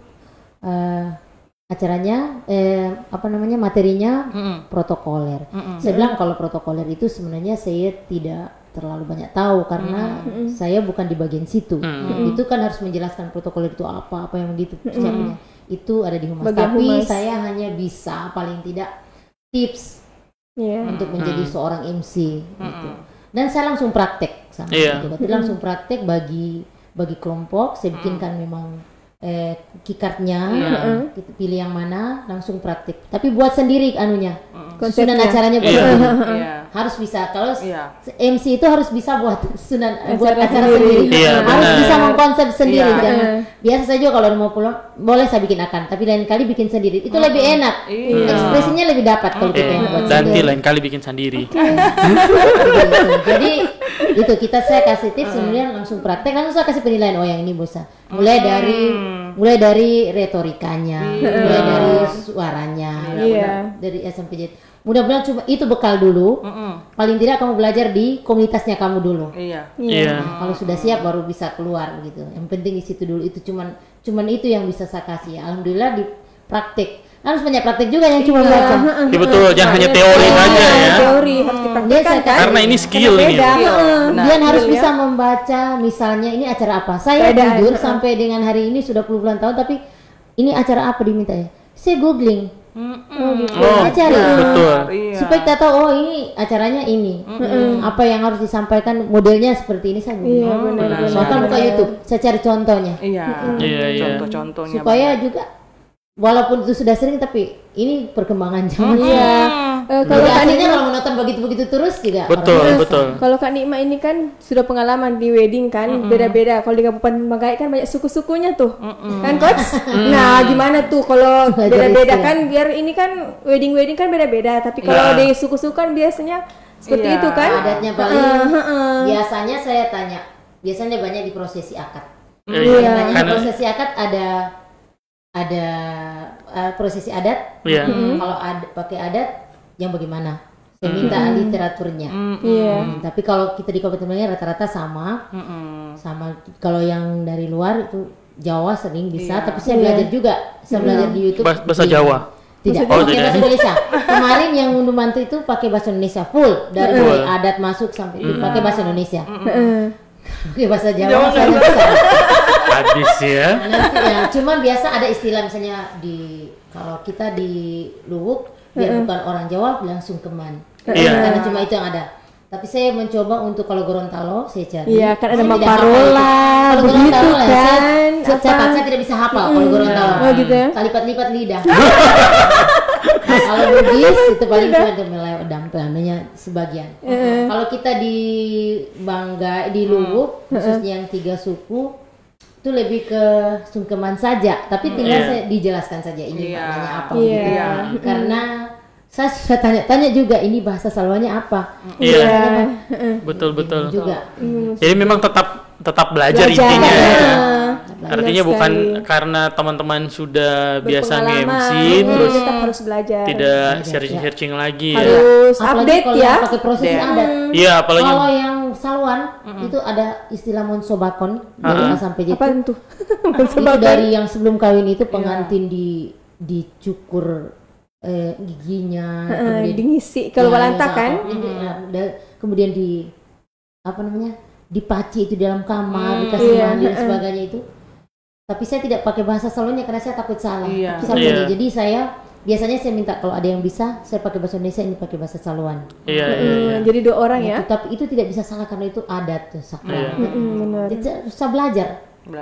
Speaker 4: acaranya materinya protokoler. Saya bilang kalau protokoler itu sebenarnya saya tidak terlalu banyak tahu karena saya bukan di bagian situ. Itu kan harus menjelaskan protokoler itu apa yang begitu siapanya. Itu ada di humas. Tapi saya hanya bisa paling tidak tips untuk menjadi seorang MC gitu. Dan saya langsung praktek sama gitu. Jadi langsung praktek bagi kelompok. Saya bikinkan memang keycardnya, kita pilih yang mana, langsung praktik. Tapi buat sendiri anunya, sunan acaranya buat sendiri. Harus bisa. Kalau MC itu harus bisa buat buat acara sendiri. Harus bisa mengkonsep sendiri. Jangan biasa saja kalau mau pulang, boleh saya bikin akan, tapi lain kali bikin sendiri. Itu lebih enak. Ekspresinya lebih dapat kalau kita yang buat sendiri.
Speaker 2: Nanti lain kali bikin sendiri.
Speaker 4: Jadi itu saya kasih tips sebenarnya langsung praktek, langsung saya kasih penilaian. Oh yang ini bisa. Mulai dari retorikanya, mulai dari suaranya, dari SMPJ. Mudah-mudahan cuma itu bekal dulu. Paling tidak kamu belajar di komunitasnya kamu dulu. Nah, kalau sudah siap baru bisa keluar gitu. Yang penting di situ dulu. Itu cuman itu yang bisa saya kasih. Alhamdulillah di praktek. Harus banyak praktek juga yang cuma baca.
Speaker 2: Ya betul, jangan hanya teori saja ya.
Speaker 1: Teori harus dipraktekkan kan.
Speaker 2: Karena ini skill ini.
Speaker 4: Dia harus bisa membaca misalnya ini acara apa. Saya jujur sampai dengan hari ini sudah puluhan tahun tapi ini acara apa diminta ya. Saya googling. Kita cari
Speaker 2: betul.
Speaker 4: supaya kita tahu ini acaranya ini, apa yang harus disampaikan, modelnya seperti ini saja.
Speaker 1: Iya, benar.
Speaker 4: Soalnya buka YouTube, saya cari contohnya.
Speaker 3: Iya. Contoh-contohnya.
Speaker 4: Supaya juga walaupun itu sudah sering, tapi ini perkembangan zaman.
Speaker 1: Iya.
Speaker 4: Kalau kalau menonton begitu-begitu terus juga.
Speaker 2: Betul.
Speaker 1: Kalau Kak Nikma ini kan sudah pengalaman di wedding kan, beda-beda. Kalau di Kabupaten Banggai kan banyak suku-sukunya tuh, kan Coach? Nah, gimana tuh kalau beda-beda kan? Biar ini kan wedding kan beda-beda. Tapi kalau di suku-suku kan biasanya seperti itu kan?
Speaker 4: Adatnya paling biasanya saya tanya, biasanya banyak di prosesi akad.
Speaker 2: Karena
Speaker 4: Di prosesi akad ada prosesi adat. Kalau pakai adat yang bagaimana? Saya minta literaturnya. Tapi kalau kita di Kabupaten Banggai rata-rata sama. Kalau yang dari luar itu Jawa sering bisa, tapi saya belajar juga. Saya belajar di YouTube.
Speaker 2: Bahasa Jawa.
Speaker 4: Tidak, pakai bahasa Indonesia. Kemarin yang unduh mantu itu pakai bahasa Indonesia full, dari mulai adat masuk sampai itu pakai bahasa Indonesia. Pakai bahasa Jawa saya bisa.
Speaker 2: Habis ya.
Speaker 4: Nanti ya, cuman biasa ada istilah misalnya kalau kita di Luwuk biar bukan orang Jawa bilang sungkeman. Karena cuma itu yang ada. Tapi saya mencoba untuk kalau Gorontalo saya cari.
Speaker 1: Iya, kan ada Maparola,
Speaker 4: kalau
Speaker 1: begitu
Speaker 4: Gorontalo
Speaker 1: kan.
Speaker 4: saya tidak bisa hafal kalau Gorontalo.
Speaker 1: Oh gitu ya.
Speaker 4: Lipat-lipat lidah. Kalau Bugis itu paling cuma melewat namanya sebagian. Kalau kita di Banggai, di Luwuk, khususnya yang 3 suku, itu lebih ke sungkeman saja, tapi tinggal saya dijelaskan saja ini maknanya apa gitu. Karena saya sudah tanya-tanya juga ini bahasa Salawanya apa.
Speaker 2: Betul
Speaker 4: juga.
Speaker 2: Jadi memang tetap belajar intinya. Artinya bukan karena teman-teman sudah biasa nge-MC terus
Speaker 1: tetap harus belajar.
Speaker 2: Tidak searching lagi ya.
Speaker 1: Harus update ya.
Speaker 4: Pakai prosesi adat.
Speaker 2: Iya, apalagi
Speaker 4: kalau yang Saluan itu ada istilah monsobakon dari A sampai Z.
Speaker 1: Apa itu?
Speaker 4: Itu dari yang sebelum kawin itu pengantin dicukur giginya,
Speaker 1: ngisi kalau walanta kan.
Speaker 4: Kemudian dipaci itu di dalam kamar, dikasih mandi dan sebagainya itu. Tapi saya tidak pakai bahasa Salonya karena saya takut salah. Jadi saya biasanya saya minta kalau ada yang bisa saya pakai bahasa Indonesia, ini pakai bahasa Saluan.
Speaker 1: Jadi 2 orang ya.
Speaker 4: Tapi itu tidak bisa salah karena itu adat tuh sakral.
Speaker 1: Benar.
Speaker 4: Jadi saya belajar.
Speaker 3: 2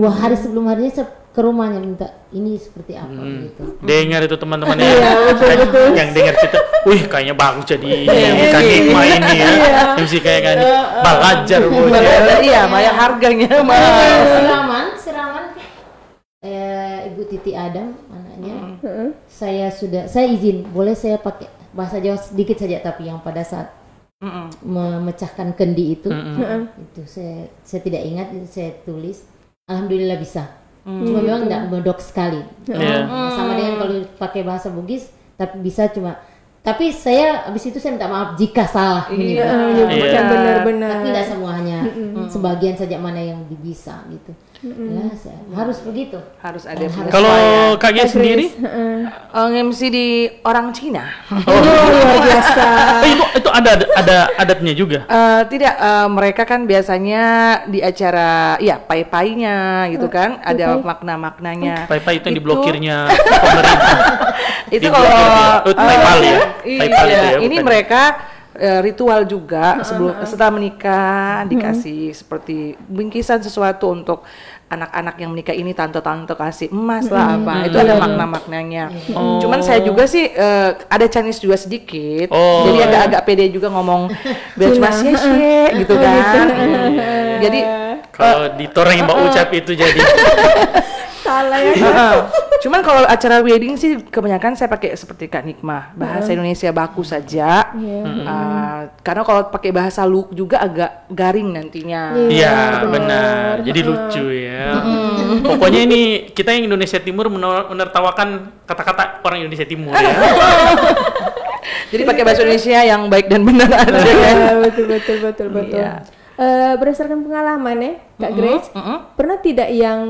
Speaker 4: hari sebelum harinya saya ke rumahnya minta ini seperti apa gitu.
Speaker 2: Dengar itu teman-teman ya. Yang dengar kita, wih kayaknya bagus jadi Kak Nikma ini ya. MC kayak kan belajar
Speaker 3: Iya, banyak harganya.
Speaker 4: Siraman Ibu Titi Adam anaknya. Saya izin, boleh saya pakai bahasa Jawa sedikit saja, tapi yang pada saat memecahkan kendi itu saya tidak ingat, itu saya tulis. Alhamdulillah bisa. Cuma memang tidak medok sekali. Sama dengan kalau pakai bahasa Bugis, tapi bisa cuma. Tapi saya abis itu saya minta maaf jika salah.
Speaker 1: Bukan benar-benar.
Speaker 4: Tapi tidak semuanya, sebagian saja mana yang bisa gitu. Harus begitu.
Speaker 3: Harus ada.
Speaker 2: Kalau Kak Gia sendiri,
Speaker 3: MC di orang Cina.
Speaker 1: Luar biasa.
Speaker 2: Itu ada adatnya juga.
Speaker 3: Tidak, mereka kan biasanya di acara, pai-painya gitu kan, ada makna-maknanya.
Speaker 2: Pai-pai itu yang diblokirnya pemerintah.
Speaker 3: Itu kalau
Speaker 2: PayPal ya.
Speaker 3: Ini mereka ritual juga setelah menikah dikasih seperti bingkisan sesuatu untuk anak-anak yang menikah ini, tante-tante kasih emas lah apa. Itu ada makna-maknanya. Cuman saya juga sih ada Chinese juga sedikit. Jadi agak-agak pede juga ngomong biar cuma gitu kan. Jadi
Speaker 2: kalau ditoreng Mbak Ucap itu jadi
Speaker 1: salah ya.
Speaker 3: Cuman kalau acara wedding sih kebanyakan saya pakai seperti Kak Nikma, bahasa Indonesia baku saja. Karena kalau pakai bahasa Luwuk juga agak garing nantinya.
Speaker 2: Iya, benar. Jadi lucu ya. Pokoknya ini kita yang Indonesia Timur menertawakan kata-kata orang Indonesia Timur ya.
Speaker 3: Jadi pakai bahasa Indonesia yang baik dan benar aja kan.
Speaker 1: Betul. Iya. Berdasarkan pengalaman ya, Kak Grace, pernah tidak yang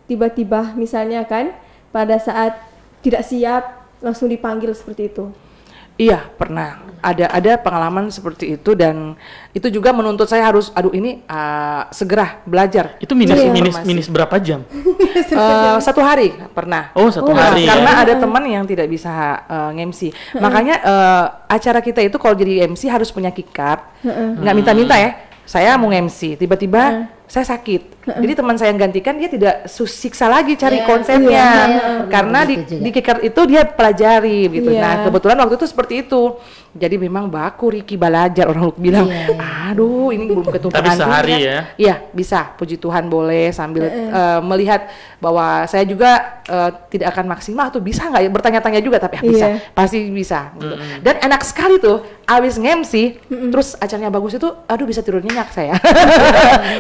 Speaker 1: tiba-tiba misalnya kan pada saat tidak siap langsung dipanggil seperti itu?
Speaker 3: Iya, pernah. Ada pengalaman seperti itu dan itu juga menuntut saya harus ini segera belajar.
Speaker 2: Itu minus berapa jam?
Speaker 3: 1 hari pernah.
Speaker 2: Oh, 1 hari.
Speaker 3: Karena ada teman yang tidak bisa nge-MC. Makanya acara kita itu kalau jadi MC harus punya kikat. Nggak minta-minta ya. Saya mau nge-MC, tiba-tiba saya sakit. Jadi teman saya yang gantikan dia tidak siksa lagi cari konsepnya. Karena di kikat itu dia pelajari gitu. Nah, kebetulan waktu itu seperti itu. Jadi memang baku Ricky belajar, orang bilang, aduh ini belum ketumpahan.
Speaker 2: Tapi sehari ya?
Speaker 3: Iya, bisa. Puji Tuhan boleh sambil melihat bahwa saya juga tidak akan maksimal tuh bisa nggak ya? Bertanya-tanya juga tapi bisa, pasti bisa. Gitu. Dan enak sekali tuh, abis nge-MC, terus acaranya bagus itu, aduh bisa tidur nyenyak saya.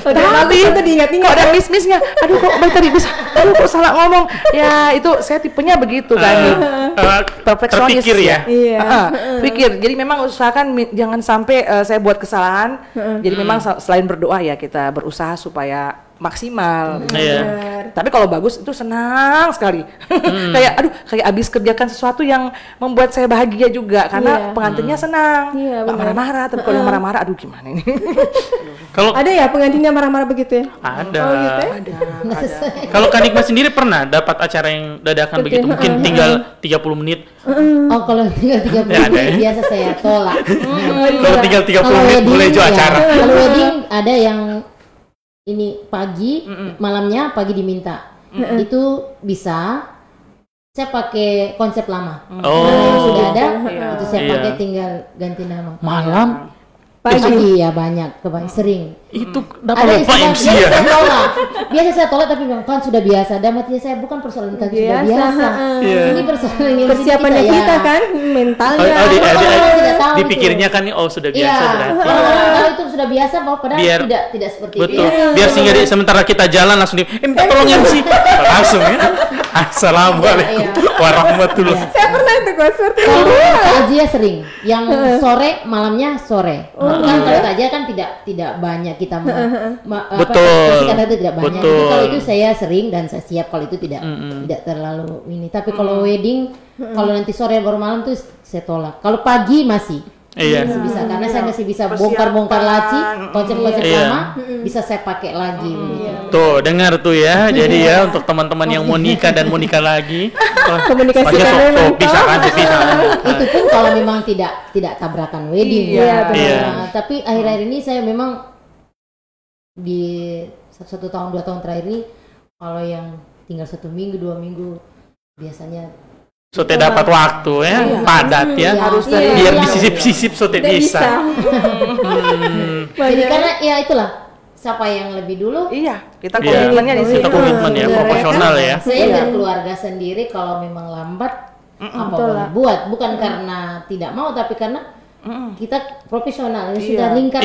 Speaker 3: Tapi kok ada miss-missnya, aduh kok baik tadi bisa, aduh kok salah ngomong. Ya itu saya tipenya begitu kan. Perfeksionis
Speaker 2: terpikir ya?
Speaker 3: Pikir. Jadi memang usahakan jangan sampai saya buat kesalahan. Jadi memang selain berdoa ya kita berusaha supaya maksimal. Tapi kalau bagus itu senang sekali. kayak abis kerjakan sesuatu yang membuat saya bahagia juga karena pengantinnya senang. Gak marah-marah, tapi kalau yang marah-marah aduh gimana ini.
Speaker 2: Kalau
Speaker 1: ada ya pengantinnya marah-marah begitu ya?
Speaker 2: Ada.
Speaker 1: Oh, gitu ya?
Speaker 3: Ada.
Speaker 2: Kalau Kak Nikma sendiri pernah dapat acara yang dadakan begitu? Mungkin tinggal 30 menit.
Speaker 4: Oh, kalau tinggal 30 menit biasa saya tolak.
Speaker 2: Kalau tinggal 30 menit boleh jual acara.
Speaker 4: Kalau wedding ada yang ini pagi, malamnya pagi diminta. Itu bisa. Saya pakai konsep lama. Sudah ada, itu saya pakai tinggal ganti nama.
Speaker 2: Malam?
Speaker 4: Pagi ya banyak, sering.
Speaker 2: Itu dapat lupa MC ya?
Speaker 4: Biasa saya tolak tapi memang kan sudah biasa. Dan matinya saya bukan persoalan kan sudah biasa. Ini persoalan yang
Speaker 1: persiapannya kita kan, mentalnya.
Speaker 2: Dipikirnya kan sudah biasa berarti.
Speaker 4: Kalau itu sudah biasa, padahal tidak seperti itu.
Speaker 2: Betul. Biar sehingga sementara kita jalan langsung minta tolong MC. Langsung ya. Assalamualaikum warahmatullahi.
Speaker 1: Saya pernah itu kok seperti itu.
Speaker 4: Kalau Azia sering, yang sore malamnya sore. Kan kalau Azia kan tidak banyak kita
Speaker 2: betul.
Speaker 4: Karena itu tidak banyak. Jadi kalau itu saya sering dan saya siap kalau itu tidak terlalu ini. Tapi kalau wedding, kalau nanti sore baru malam tuh saya tolak. Kalau pagi masih bisa karena saya masih bisa bongkar laci konsep-konsep lama bisa saya pakai lagi.
Speaker 2: Tuh dengar tuh ya. Jadi ya untuk teman-teman yang mau nikah dan mau nikah lagi,
Speaker 1: komunikasikan
Speaker 2: bisa kan.
Speaker 4: Itu pun kalau memang tidak tabrakan wedding. Tapi akhir-akhir ini saya memang di 1 tahun 2 tahun terakhir ini kalau yang tinggal 1 minggu 2 minggu biasanya
Speaker 2: Sote dapat waktu ya, padat ya, harus biar disisip-sisip Sote bisa.
Speaker 4: Jadi karena ya itulah, siapa yang lebih dulu?
Speaker 3: Iya, kita komitmennya di situ.
Speaker 2: Kita komitmen ya, profesional ya.
Speaker 4: Saya berkeluarga sendiri kalau memang lambat, apa boleh buat, bukan karena tidak mau, tapi karena kita profesional, sudah lingkar,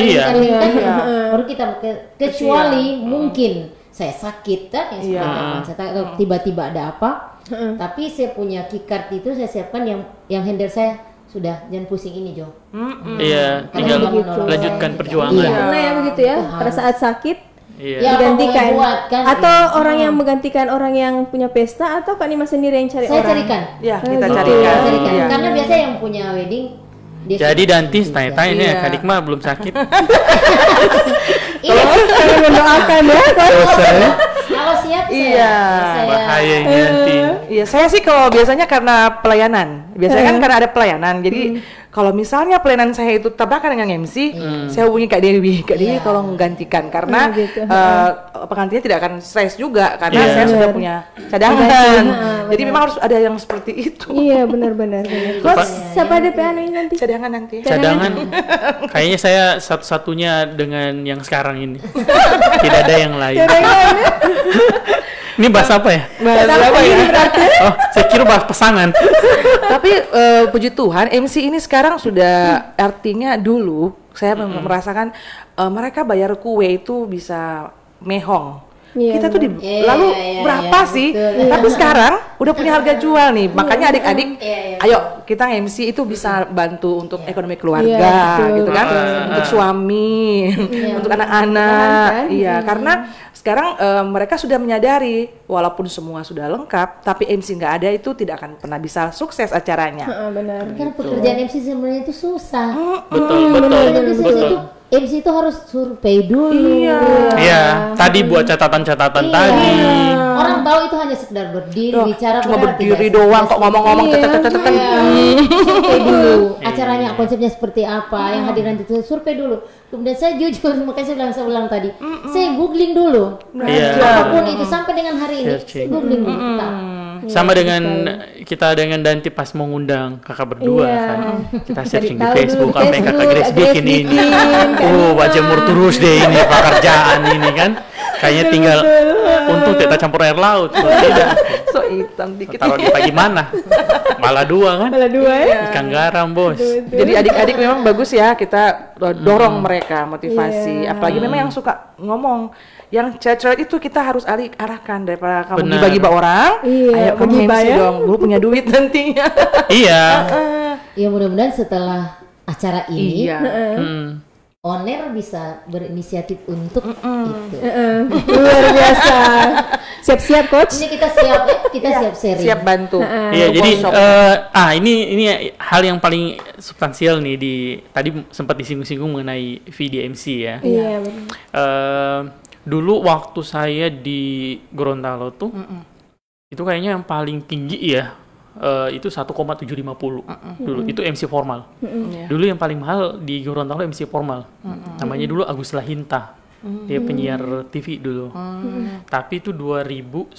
Speaker 4: baru kita kecuali mungkin saya sakit kan, saya tiba-tiba ada apa. Tapi saya punya keycard itu saya siapkan yang handle saya sudah jangan pusing ini Jo.
Speaker 2: Tinggal lanjutkan perjuangan.
Speaker 1: Karena ya begitu ya, pada saat sakit
Speaker 4: digantikan
Speaker 1: kan, atau orang yang menggantikan orang yang punya pesta atau Kak Nima sendiri yang cari
Speaker 4: saya
Speaker 1: orang?
Speaker 4: Carikan.
Speaker 3: Ya, kita carikan.
Speaker 4: Karena biasanya yang punya wedding
Speaker 2: jadi nanti tanya-tanya ya, Kak Nikma belum sakit.
Speaker 1: Saya mendoakan ya.
Speaker 4: Kalau siap
Speaker 2: bahaya ini nanti.
Speaker 3: Iya, saya sih kalau biasanya karena pelayanan. Biasanya kan karena ada pelayanan. Jadi kalau misalnya pelayanan saya itu tabrakan dengan MC, saya hubungi Kak Dewi. Kak Dewi tolong gantikan karena pengantinnya tidak akan stres juga karena saya sudah punya cadangan. Jadi memang harus ada yang seperti itu.
Speaker 1: Iya, benar-benar. Terus siapa ada PA nanti?
Speaker 3: Cadangan nanti.
Speaker 2: Cadangan. Kayaknya saya satu-satunya dengan yang sekarang ini. Tidak ada yang lain. Ini bahas apa ya?
Speaker 3: Bahas apa ya?
Speaker 2: Oh, saya kira bahas pasangan.
Speaker 3: Tapi puji Tuhan, MC ini sekarang sudah artinya dulu saya merasakan mereka bayar kue itu bisa mehong. kita tuh lalu berapa sih? Betul. Tapi sekarang udah punya harga jual nih. Makanya adik-adik, ayo kita MC itu bisa bantu untuk ekonomi keluarga, gitu kan? Untuk suami, untuk anak-anak. Iya, karena sekarang mereka sudah menyadari walaupun semua sudah lengkap, tapi MC nggak ada itu tidak akan pernah bisa sukses acaranya.
Speaker 1: Benar.
Speaker 4: Karena pekerjaan MC sebenarnya itu susah.
Speaker 2: Betul.
Speaker 4: MC itu harus survei dulu.
Speaker 2: Iya. Tadi buat catatan-catatan tadi.
Speaker 4: Orang tahu itu hanya sekedar berdiri, bicara,
Speaker 3: cuma berdiri doang kok ngomong-ngomong
Speaker 4: survei dulu. Acaranya konsepnya seperti apa, yang hadiran itu survei dulu. Kemudian saya jujur, makanya saya bilang tadi, saya googling dulu. Apapun itu sampai dengan hari ini, saya googling dulu.
Speaker 2: Sama dengan kita dengan Danti pas mau ngundang kakak berdua kan, kita searching di Facebook apa yang kakak Grace bikin ini. Pak Jemur terus deh ini pekerjaan ini kan. Kayaknya tinggal untung kita campur air laut. Tidak.
Speaker 3: So hitam dikit.
Speaker 2: Taruh di pagi mana? Malah dua kan?
Speaker 1: Malah dua ya.
Speaker 2: Ikan garam bos.
Speaker 3: Jadi adik-adik memang bagus ya kita dorong mereka motivasi. Apalagi memang yang suka ngomong. Yang cewek itu kita harus arahkan daripada kamu gibah-gibah orang. Ayo kamu MC dong, lu punya duit nantinya.
Speaker 4: Ya mudah-mudahan setelah acara ini owner bisa berinisiatif untuk itu.
Speaker 1: Luar biasa. Siap-siap coach.
Speaker 4: Ini kita siap ya, kita siap sharing.
Speaker 3: Siap bantu.
Speaker 2: Iya, jadi ini hal yang paling substansial nih tadi sempat disinggung-singgung mengenai VDMC ya.
Speaker 1: Iya, benar.
Speaker 2: Dulu waktu saya di Gorontalo tuh, itu kayaknya yang paling tinggi ya, itu 1,750 dulu, itu MC formal. Dulu yang paling mahal di Gorontalo MC formal, namanya dulu Agus Lahinta, dia penyiar TV dulu. Tapi itu 2010.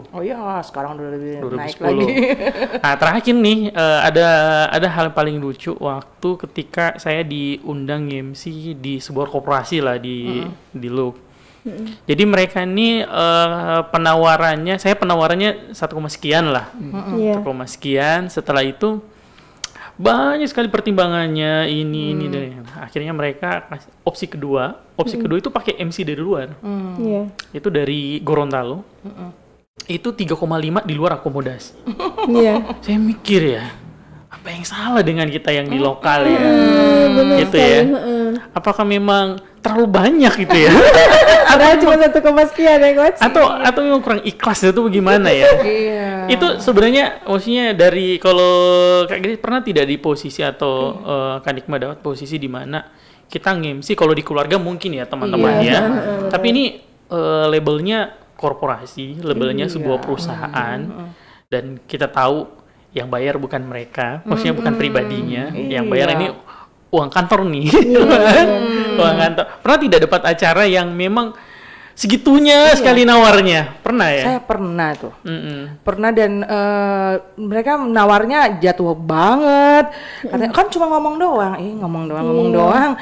Speaker 3: Oh iya, sekarang udah lebih
Speaker 2: 2010.
Speaker 3: naik lagi.
Speaker 2: Nah terakhir nih ada hal yang paling lucu waktu ketika saya diundang MC di sebuah koperasi lah di Luk. Jadi mereka ini penawarannya 1, sekian lah, 1, sekian. Setelah itu banyak sekali pertimbangannya ini dan akhirnya mereka kasih opsi kedua itu pakai MC dari luar, itu dari Gorontalo, itu 3,5 di luar akomodasi. Saya mikir ya, apa yang salah dengan kita yang di lokal ya, gitu ya. Apakah memang terlalu banyak gitu ya?
Speaker 1: Ada cuma 1, sekian ya coach?
Speaker 2: Atau memang kurang ikhlas itu bagaimana ya? Itu sebenarnya maksudnya dari kalau Kak Grace pernah tidak di posisi atau Kak Nikma dapat posisi di mana kita nge-MC kalau di keluarga mungkin ya teman-teman ya. Tapi ini labelnya korporasi, labelnya sebuah perusahaan dan kita tahu yang bayar bukan mereka, maksudnya bukan pribadinya, yang bayar ini uang kantor nih. Uang kantor. Pernah tidak dapat acara yang memang segitunya sekali nawarnya? Pernah ya? Saya
Speaker 3: pernah tuh. Pernah dan mereka nawarnya jatuh banget. Katanya kan cuma ngomong doang. Ngomong doang.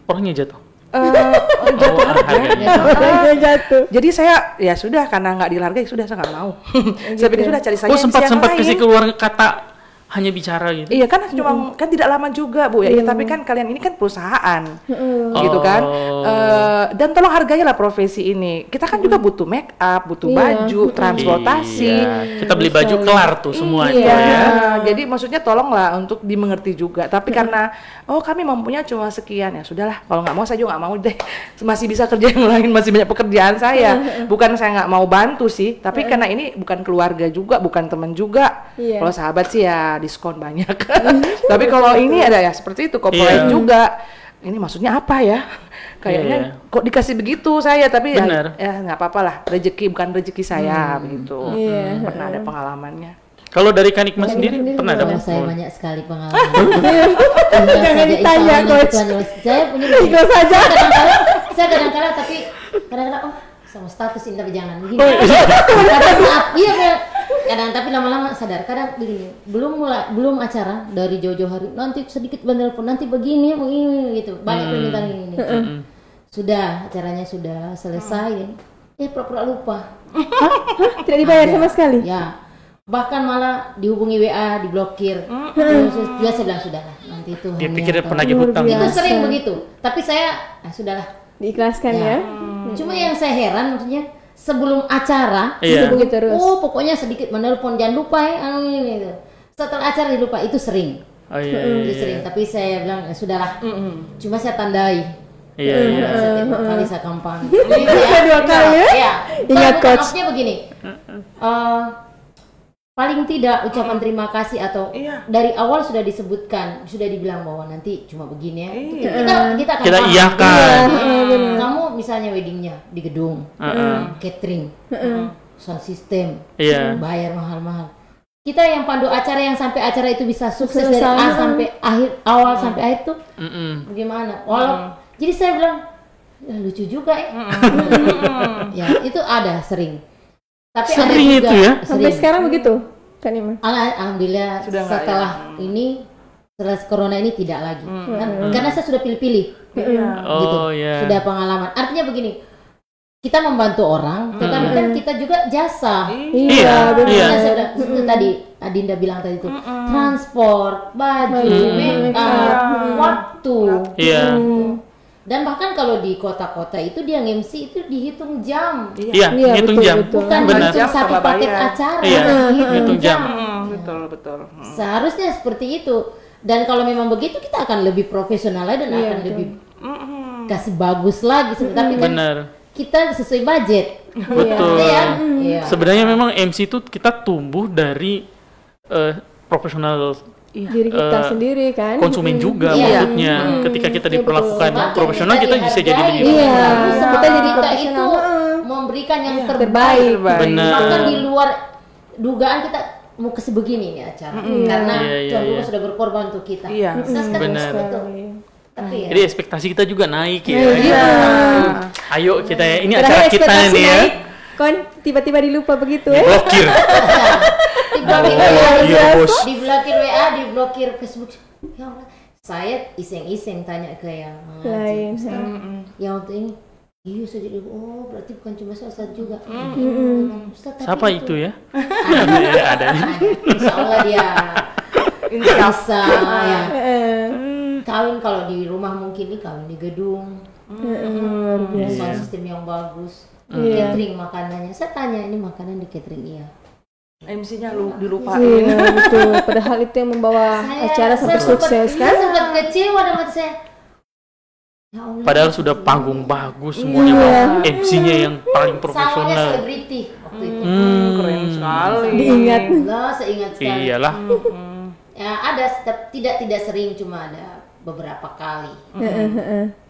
Speaker 2: Orangnya jatuh.
Speaker 1: Jatuh.
Speaker 3: Jadi saya ya sudah karena nggak dihargai sudah saya nggak mau. Saya pikir sudah cari saja.
Speaker 2: Sempat kasih keluar kata hanya bicara gitu.
Speaker 3: Iya kan cuma kan tidak lama juga Bu ya. Tapi kan kalian ini kan perusahaan. Gitu kan. Dan tolong hargailah profesi ini. Kita kan juga butuh make up, butuh baju, transportasi.
Speaker 2: Kita beli baju kelar tuh semua itu ya.
Speaker 3: Jadi maksudnya tolonglah untuk dimengerti juga. Tapi karena kami mampunya cuma sekian ya sudahlah. Kalau nggak mau saya juga nggak mau deh. Masih bisa kerja yang lain, masih banyak pekerjaan saya. Bukan saya nggak mau bantu sih, tapi karena ini bukan keluarga juga, bukan teman juga. Kalau sahabat sih ya diskon banyak. Tapi kalau ini ada ya seperti itu corporate juga. Ini maksudnya apa ya? Kayaknya kok dikasih begitu saya, tapi ya nggak apa-apa lah. Rezeki bukan rezeki saya begitu. Pernah ada pengalamannya.
Speaker 2: Kalau dari Kak Nikma sendiri pernah ada?
Speaker 4: Saya banyak sekali pengalaman.
Speaker 1: Jangan ditanya coach.
Speaker 4: Saya punya
Speaker 1: ikhlas saja.
Speaker 4: Saya kadang-kadang tapi kadang-kadang sama status ini tapi jangan begini. Kadang tapi lama-lama sadar kadang begini belum acara dari jauh-jauh hari nanti sedikit menelpon nanti begini gitu banyak permintaan ini. Sudah acaranya sudah selesai pura-pura lupa.
Speaker 1: Tidak dibayar sama sekali?
Speaker 4: Ya bahkan malah dihubungi WA diblokir. Sudah saya bilang sudahlah nanti itu
Speaker 2: dia pikir pernah hutang.
Speaker 4: Itu sering begitu tapi saya sudahlah
Speaker 1: Diikhlaskan ya.
Speaker 4: Cuma yang saya heran maksudnya sebelum acara
Speaker 1: Hubungi terus.
Speaker 4: pokoknya sedikit menelpon, jangan lupa ya ini itu. Setelah acara dilupa, itu sering. Itu sering, tapi saya bilang ya sudahlah. Cuma saya tandai. Setiap kali saya kampanye.
Speaker 1: Dua kali ya?
Speaker 4: Iya.
Speaker 1: Ingat coach.
Speaker 4: Maksudnya begini. Paling tidak ucapan terima kasih atau dari awal sudah disebutkan, sudah dibilang bahwa nanti cuma begini ya. Kita akan paham.
Speaker 2: Iyakan.
Speaker 4: Kamu misalnya weddingnya di gedung, catering, sound system, bayar mahal-mahal. Kita yang pandu acara yang sampai acara itu bisa sukses dari A sampai akhir, awal sampai akhir tuh bagaimana? Jadi saya bilang lucu juga ya. Ya itu ada sering. Tapi
Speaker 2: sering
Speaker 4: ada juga
Speaker 2: itu ya?
Speaker 1: Sampai sekarang begitu kan Ima?
Speaker 4: Alhamdulillah sudah setelah ini setelah corona ini tidak lagi. Karena saya sudah pilih-pilih. Gitu. Sudah pengalaman. Artinya begini, kita membantu orang, tetapi kan kita juga jasa.
Speaker 1: Iya,
Speaker 4: benar. Itu tadi Adinda bilang tadi itu transport, baju, make up, waktu. Dan bahkan kalau di kota-kota itu dia nge-MC itu dihitung jam.
Speaker 2: Hitung jam.
Speaker 4: Bukan hitung satu paket acara.
Speaker 2: Hitung jam.
Speaker 3: Betul.
Speaker 4: Seharusnya seperti itu. Dan kalau memang begitu kita akan lebih profesional lagi dan akan lebih kasih bagus lagi. Tapi kan kita sesuai budget.
Speaker 2: Betul. Sebenarnya memang MC itu kita tumbuh dari profesional
Speaker 1: diri kita sendiri kan,
Speaker 2: konsumen juga maksudnya. Ketika kita diperlakukan profesional, kita bisa jadi lebih
Speaker 4: bagus. Kita jadi profesional itu memberikan yang terbaik.
Speaker 2: Benar.
Speaker 4: Bahkan di luar dugaan kita mau kasih begini nih acara, karena Tuhan juga sudah berkorban untuk kita.
Speaker 2: Benar.
Speaker 4: Tapi
Speaker 2: jadi ekspektasi kita juga naik ya. Ayo kita ya, ini acara kita nih ya.
Speaker 1: Kon tiba-tiba dilupa begitu ya?
Speaker 2: Blokir.
Speaker 4: Diblokir WA, diblokir Facebook. Ya Allah, saya iseng-iseng tanya ke yang lain. Yang waktu ini, iya saja. Oh, berarti bukan cuma saya juga.
Speaker 2: Siapa itu ya? Ada.
Speaker 4: Insya Allah dia bisa ya. Kawin kalau di rumah mungkin nih kawin di gedung. Sound sistem yang bagus. Catering makanannya, saya tanya ini makanan di catering
Speaker 3: MC-nya dilupain.
Speaker 1: Iya betul. Padahal itu yang membawa acara sampai sukses kan?
Speaker 4: Saya sempat kecewa dengan saya. Ya Allah.
Speaker 2: Padahal sudah panggung bagus semuanya, MC-nya yang paling profesional.
Speaker 4: Soalnya selebriti waktu itu.
Speaker 3: Keren sekali.
Speaker 1: Diingat.
Speaker 4: Saya ingat sekali.
Speaker 2: Iyalah.
Speaker 4: Ya ada tidak sering, cuma ada beberapa kali.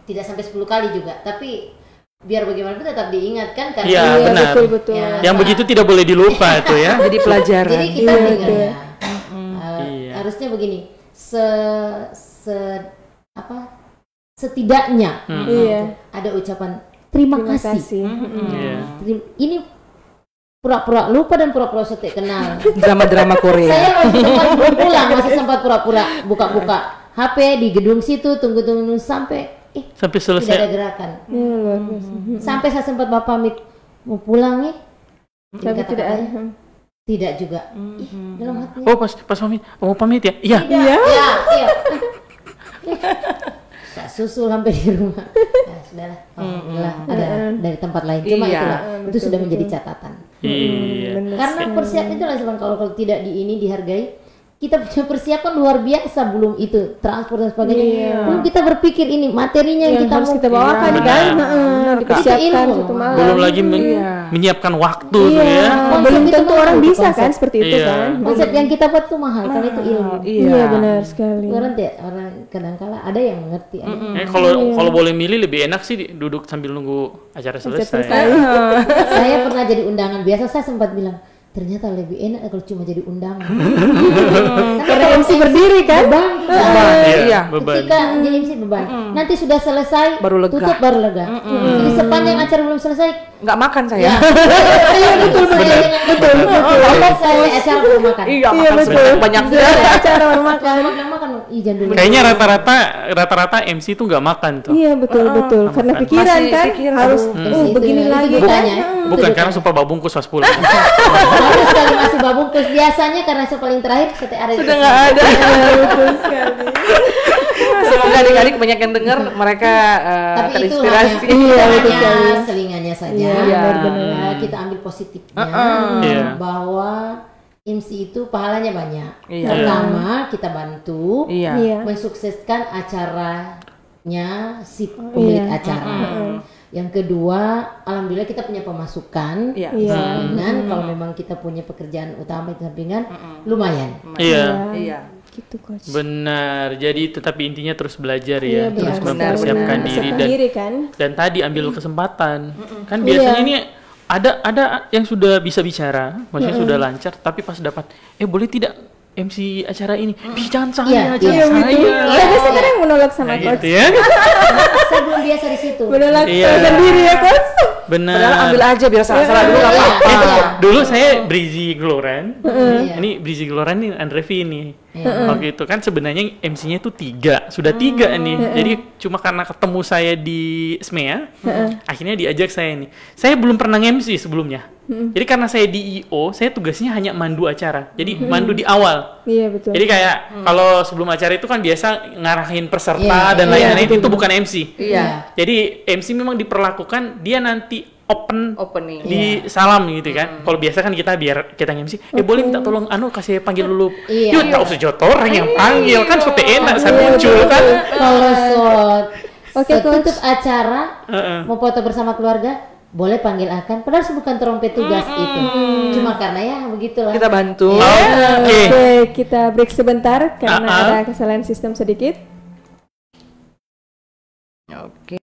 Speaker 4: Tidak sampai 10 kali juga, tapi biar bagaimanapun tetap diingat kan karena
Speaker 2: benar.
Speaker 1: Betul.
Speaker 4: Ya,
Speaker 2: yang begitu tidak boleh dilupa itu ya.
Speaker 3: Jadi pelajaran.
Speaker 4: Jadi kita tinggal harusnya begini, setidaknya ada ucapan terima kasih. Ini pura-pura lupa dan pura-pura setek kenal.
Speaker 3: Drama-drama Korea.
Speaker 4: Saya masih sempat pura-pura buka-buka HP di gedung situ, tunggu sampai selesai. Tidak ada gerakan. Sampai saya sempat bapak pamit mau pulang nih.
Speaker 1: Tapi tidak ada.
Speaker 4: Tidak juga. Dalam hatinya.
Speaker 2: Oh pas pamit, mau pamit ya? Iya.
Speaker 4: Iya. Saya susul sampai di rumah. Ya sudahlah. Alhamdulillah ada dari tempat lain. Cuma itu sudah menjadi catatan. Karena persiapan itu lah kalau tidak dihargai. Kita punya persiapan luar biasa, belum itu transport dan sebagainya. Belum kita berpikir ini materinya yang kita
Speaker 1: harus kita bawakan kan, dipersiapkan satu malam.
Speaker 2: Belum lagi menyiapkan waktu tuh ya.
Speaker 1: Belum tentu orang bisa kan seperti itu kan.
Speaker 4: Konsep yang kita buat tuh mahal karena itu ilmu.
Speaker 1: Iya benar sekali.
Speaker 4: Orang kadang-kala ada yang mengerti.
Speaker 2: Kalau boleh milih lebih enak sih duduk sambil nunggu acara selesai.
Speaker 4: Saya pernah jadi undangan, biasa saya sempat bilang ternyata lebih enak kalau cuma jadi undangan.
Speaker 1: Karena MC berdiri kan?
Speaker 4: Beban. Ketika jadi MC beban. Nanti sudah selesai,
Speaker 3: baru lega.
Speaker 4: Tutup baru lega. Jadi sepanjang acara belum selesai,
Speaker 3: nggak makan saya.
Speaker 4: Iya betul. Saya acara belum makan.
Speaker 3: Iya betul. Banyak
Speaker 1: acara baru makan.
Speaker 4: Izin dulu.
Speaker 2: Kayaknya rata-rata MC tuh nggak makan tuh.
Speaker 1: Iya betul. Karena pikiran kan harus begini lagi.
Speaker 2: Bukan karena suka babungkus pas pulang.
Speaker 4: Harus sekali masih babungkus. Biasanya karena paling terakhir setiap hari
Speaker 3: sudah nggak ada.
Speaker 1: Betul sekali.
Speaker 3: Semoga adik-adik banyak yang dengar, mereka terinspirasi.
Speaker 4: Iya, selingannya saja. Kita ambil positifnya bahwa MC itu pahalanya banyak. Pertama, kita bantu mensukseskan acaranya si pemilik acara. Yang kedua, alhamdulillah kita punya pemasukan sampingan. Kalau memang kita punya pekerjaan utama itu sampingan, lumayan.
Speaker 2: Iya. Gitu, Coach. Benar. Jadi tetapi intinya terus belajar ya, terus mempersiapkan diri dan tadi ambil kesempatan. Kan biasanya ini ada yang sudah bisa bicara, maksudnya sudah lancar, tapi pas dapat boleh tidak MC acara ini, jangan saya, jangan saya.
Speaker 1: Saya sekarang menolak sama Coach.
Speaker 2: Gitu ya.
Speaker 4: Saya belum biasa di situ.
Speaker 1: Menolak sendiri ya, Coach.
Speaker 2: Benar.
Speaker 3: Padahal ambil aja biar salah-salah dulu nggak apa-apa.
Speaker 2: Dulu saya Brizi Gloran, ini Brizi Gloran nih Andrevi nih. Waktu itu kan sebenarnya MC-nya itu 3, sudah 3 nih. Jadi cuma karena ketemu saya di SMEA, akhirnya diajak saya nih. Saya belum pernah MC sebelumnya. Jadi karena saya di IO, saya tugasnya hanya mandu acara. Jadi mandu di awal.
Speaker 1: Iya betul.
Speaker 2: Jadi kayak kalau sebelum acara itu kan biasa ngarahin peserta dan lain-lain, itu bukan MC. Jadi MC memang diperlakukan dia nanti opening di salam gitu kan. Kalau biasa kan biar kita MC, boleh minta tolong kasih panggil dulu. Yuk tak usah jotor yang panggil kan sudah enak saya muncul kan.
Speaker 4: Kalau tutup acara mau foto bersama keluarga boleh panggil akan, padahal bukan trompet tugas itu. Cuma karena ya begitulah.
Speaker 3: Kita bantu.
Speaker 1: Oke, kita break sebentar karena ada kesalahan sistem sedikit.
Speaker 3: Oke.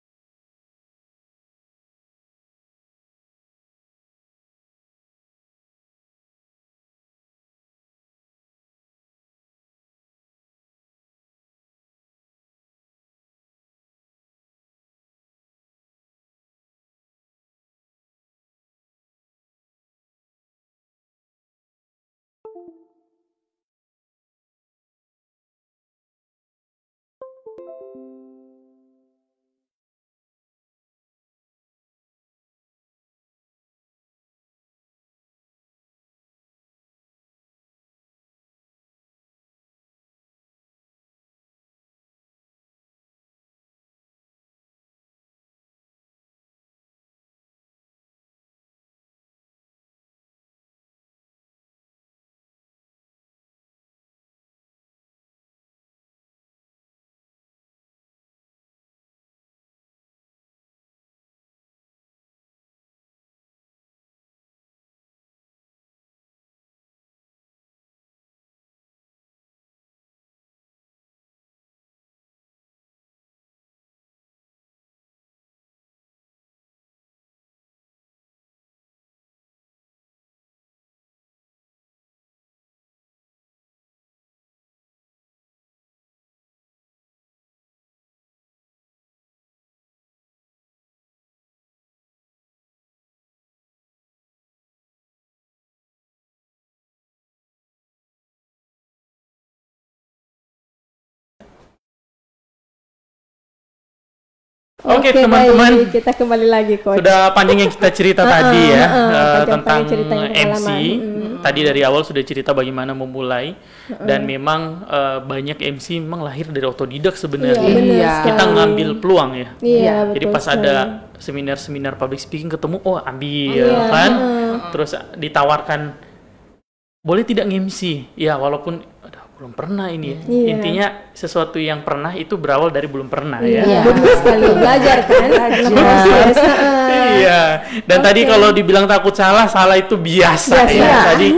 Speaker 2: Oke teman-teman,
Speaker 1: kita kembali lagi Coach.
Speaker 2: Sudah panjang yang kita cerita tadi ya tentang MC. Tadi dari awal sudah cerita bagaimana memulai dan memang banyak MC memang lahir dari otodidak sebenarnya. Kita ngambil peluang ya. Jadi pas ada seminar-seminar public speaking ketemu, ambil kan. Terus ditawarkan boleh tidak nge-MC? Ya walaupun belum pernah ini ya. Intinya sesuatu yang pernah itu berawal dari belum pernah ya.
Speaker 1: Betul sekali, belajar kan.
Speaker 2: Iya. Dan tadi kalau dibilang takut salah itu biasa ya. Tadi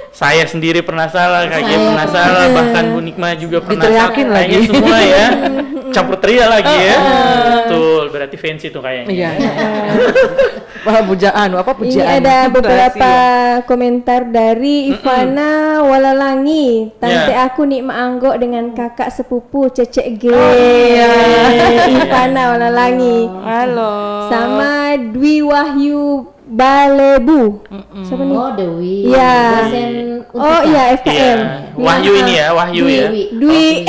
Speaker 2: saya sendiri pernah salah, Kak Gia pernah salah, bahkan Bu Nikma juga pernah salah. Kayaknya semua ya. Campur teriak lagi ya. Betul, berarti fancy tuh kayaknya.
Speaker 3: Iya. Pujaan.
Speaker 1: Ini ada beberapa komentar dari Ivana Walalangi. Tante aku Nikma Anggo dengan kakak sepupu Cecek G. Ivana Walalangi.
Speaker 3: Halo.
Speaker 1: Sama Dwi Wahyu Balebu. Siapa nih?
Speaker 4: Oh, Dewi.
Speaker 1: Iya.
Speaker 4: Iya,
Speaker 1: FKM.
Speaker 2: Wahyu ini ya, Wahyu ya.
Speaker 1: Dwi.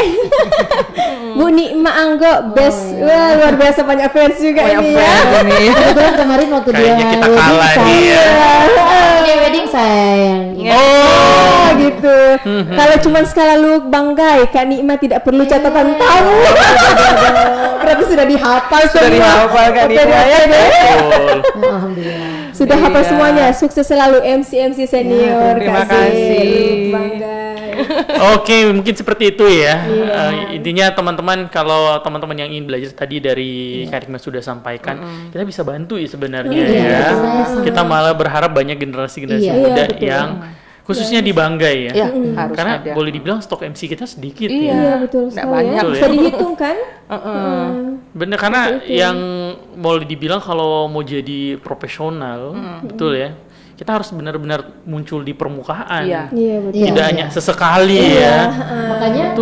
Speaker 1: Bu Nikma Anggo best. Wah, luar biasa banyak fans juga ini ya.
Speaker 4: Kebetulan kemarin waktu dia
Speaker 2: kita kalah nih ya.
Speaker 4: Dia wedding sayang.
Speaker 1: Oh, gitu. Kalau cuma skala lu banggai, Kak Nikma tidak perlu catatan tamu. Berarti sudah dihafal semua.
Speaker 3: Sudah dihafal Kak Nikma ya deh.
Speaker 4: Alhamdulillah.
Speaker 1: Sudah hafal semuanya. Sukses selalu MC senior.
Speaker 3: Terima kasih.
Speaker 1: Banggai.
Speaker 2: Oke, mungkin seperti itu ya. Intinya teman-teman, kalau teman-teman yang ingin belajar tadi dari Kak Nikma sudah sampaikan, kita bisa bantu ya sebenarnya ya. Kita malah berharap banyak generasi-generasi muda yang khususnya di Banggai ya.
Speaker 3: Harus
Speaker 2: karena
Speaker 3: ada.
Speaker 2: boleh dibilang stok MC kita sedikit
Speaker 1: Iya,
Speaker 2: ya.
Speaker 1: betul sekali
Speaker 3: banyak.
Speaker 1: ya. Bisa dihitung kan?
Speaker 2: Bener, karena yang boleh dibilang kalau mau jadi profesional, betul ya. Kita harus benar-benar muncul di permukaan.
Speaker 3: Iya.
Speaker 1: Iya, betul.
Speaker 2: Tidak hanya sesekali ya.
Speaker 4: Makanya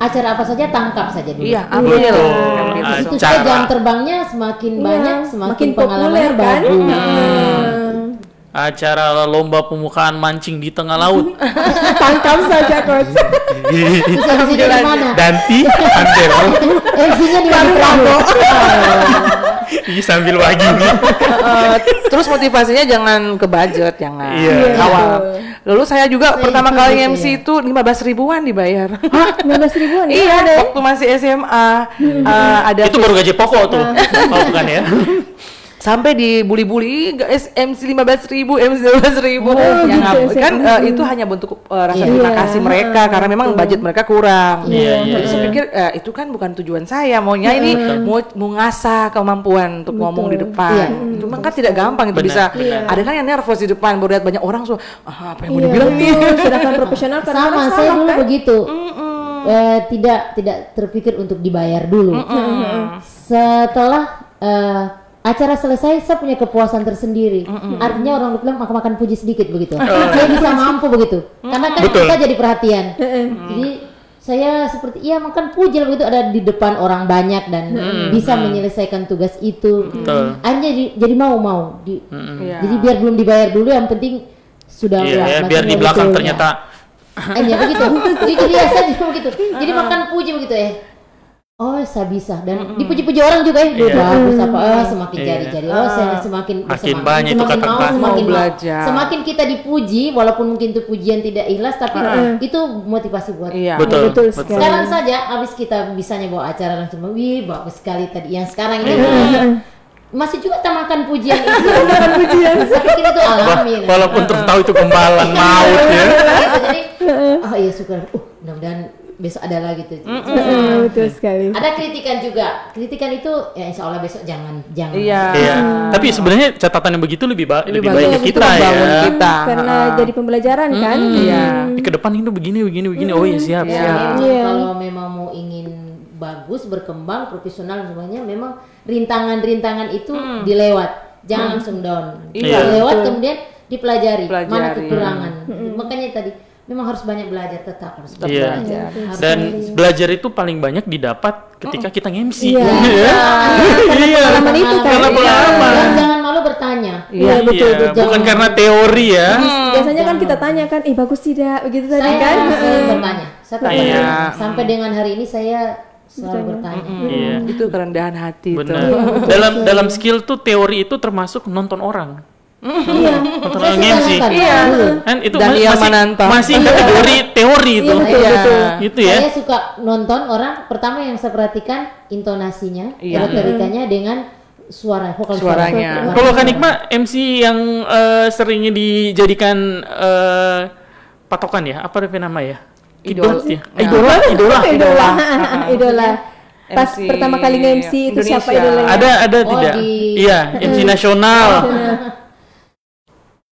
Speaker 4: acara apa saja tangkap saja dulu.
Speaker 3: Iya, ambil.
Speaker 4: Itu saja jam terbangnya semakin banyak, semakin pengalamannya
Speaker 1: populer, kan?
Speaker 4: bagus.
Speaker 2: Acara lomba pembukaan mancing di tengah laut.
Speaker 1: Tangkap saja, Coach.
Speaker 4: Terus MC-nya di mana?
Speaker 2: Danti, Andel.
Speaker 4: MC-nya di mana?
Speaker 2: Ih, sambil wagi nih.
Speaker 3: Terus motivasinya jangan ke budget, jangan
Speaker 2: Iya.
Speaker 3: awal. Lalu saya juga pertama kali MC itu 15 ribuan dibayar.
Speaker 1: Hah? 15 ribuan?
Speaker 3: Iya, waktu masih SMA. Ada
Speaker 2: Itu baru gaji pokok tuh. Oh, bukan ya?
Speaker 3: sampai dibully-bully MC 15.000, MC 12.000. Kan itu hanya bentuk rasa terima kasih mereka karena memang budget mereka kurang. Jadi saya pikir itu kan bukan tujuan saya, maunya ini mau ngasah kemampuan untuk ngomong di depan. Cuma kan tidak gampang itu bisa. Ada kan yang nervous di depan baru lihat banyak orang apa yang mau dibilang nih.
Speaker 1: Sedangkan profesional
Speaker 4: sama saya dulu begitu. Tidak terpikir untuk dibayar dulu. Setelah acara selesai, saya punya kepuasan tersendiri. Artinya orang bilang makan puji sedikit begitu. Saya bisa mampu begitu. Karena kan kita jadi perhatian. Jadi saya seperti makan puji lah begitu, ada di depan orang banyak dan bisa menyelesaikan tugas itu. Akhirnya jadi mau. Jadi biar belum dibayar dulu, yang penting sudah
Speaker 2: biar di belakang ternyata
Speaker 4: begitu. Jadi saya juga begitu. Jadi makan puji begitu oh saya bisa, dan dipuji-puji orang juga bagus semakin jadi saya semakin
Speaker 2: banyak itu kata-kata
Speaker 4: semakin belajar, semakin kita dipuji walaupun mungkin itu pujian tidak ikhlas tapi itu motivasi buat
Speaker 2: betul.
Speaker 4: Sekarang saja habis kita bisanya bawa acara langsung bagus sekali tadi yang sekarang ini masih juga makan pujian itu. Saya pikir itu alami.
Speaker 2: Walaupun terus tahu itu gembalan maut ya.
Speaker 4: Jadi syukur. Mudah-mudahan besok ada lagi tuh.
Speaker 1: Betul sekali.
Speaker 4: Ada kritikan juga. Kritikan itu insya Allah besok jangan.
Speaker 2: Iya. Tapi sebenarnya catatan yang begitu lebih baik ke kita ya.
Speaker 1: Karena jadi pembelajaran kan.
Speaker 2: Iya. Ke depan itu begini. Oh ya siap.
Speaker 4: Kalau memang mau ingin bagus, berkembang, profesional semuanya, memang rintangan-rintangan itu dilewat. Jangan langsung down. Dilewat kemudian dipelajari mana kekurangan. Makanya tadi memang harus banyak belajar, tetap harus belajar.
Speaker 2: Dan belajar itu paling banyak didapat ketika kita nge-MC.
Speaker 1: Pengalaman itu kan.
Speaker 4: Dan jangan malu bertanya.
Speaker 1: Iya betul.
Speaker 2: Bukan karena teori ya.
Speaker 1: Biasanya kan kita tanya kan, bagus tidak begitu tadi kan?
Speaker 4: Saya bertanya. Sampai dengan hari ini saya selalu bertanya.
Speaker 3: Itu kerendahan hati.
Speaker 2: Benar. Dalam skill tuh teori itu termasuk nonton orang. Nonton orang MC. Kan itu masih kategori teori itu. Itu ya.
Speaker 4: Saya suka nonton orang, pertama yang saya perhatikan intonasinya, retorikanya dengan suaranya.
Speaker 2: Kalau Kak Nikma MC yang seringnya dijadikan patokan ya, apa nama ya? Idola.
Speaker 1: Pas pertama kali nge-MC itu siapa idolanya?
Speaker 2: Ada tidak? Iya, MC nasional.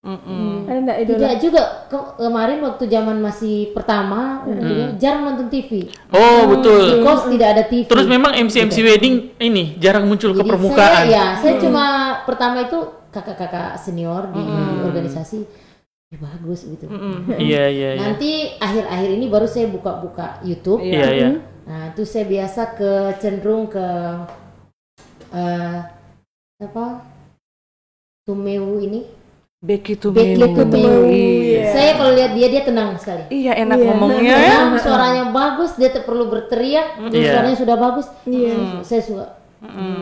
Speaker 4: Tidak juga. Kemarin waktu zaman masih pertama jarang nonton TV.
Speaker 2: Oh betul.
Speaker 4: Because tidak ada TV.
Speaker 2: Terus memang MC wedding ini jarang muncul ke permukaan.
Speaker 4: Saya cuma pertama itu kakak-kakak senior di organisasi bagus gitu.
Speaker 2: Iya.
Speaker 4: Nanti akhir-akhir ini baru saya buka YouTube.
Speaker 2: Iya.
Speaker 4: Nah itu saya biasa cenderung ke Tumewu ini.
Speaker 3: Becky Tumewu.
Speaker 4: Saya kalau lihat dia tenang sekali.
Speaker 3: Iya, enak ngomongnya.
Speaker 4: Suaranya bagus, dia perlu berteriak. Suaranya sudah bagus. Saya suka.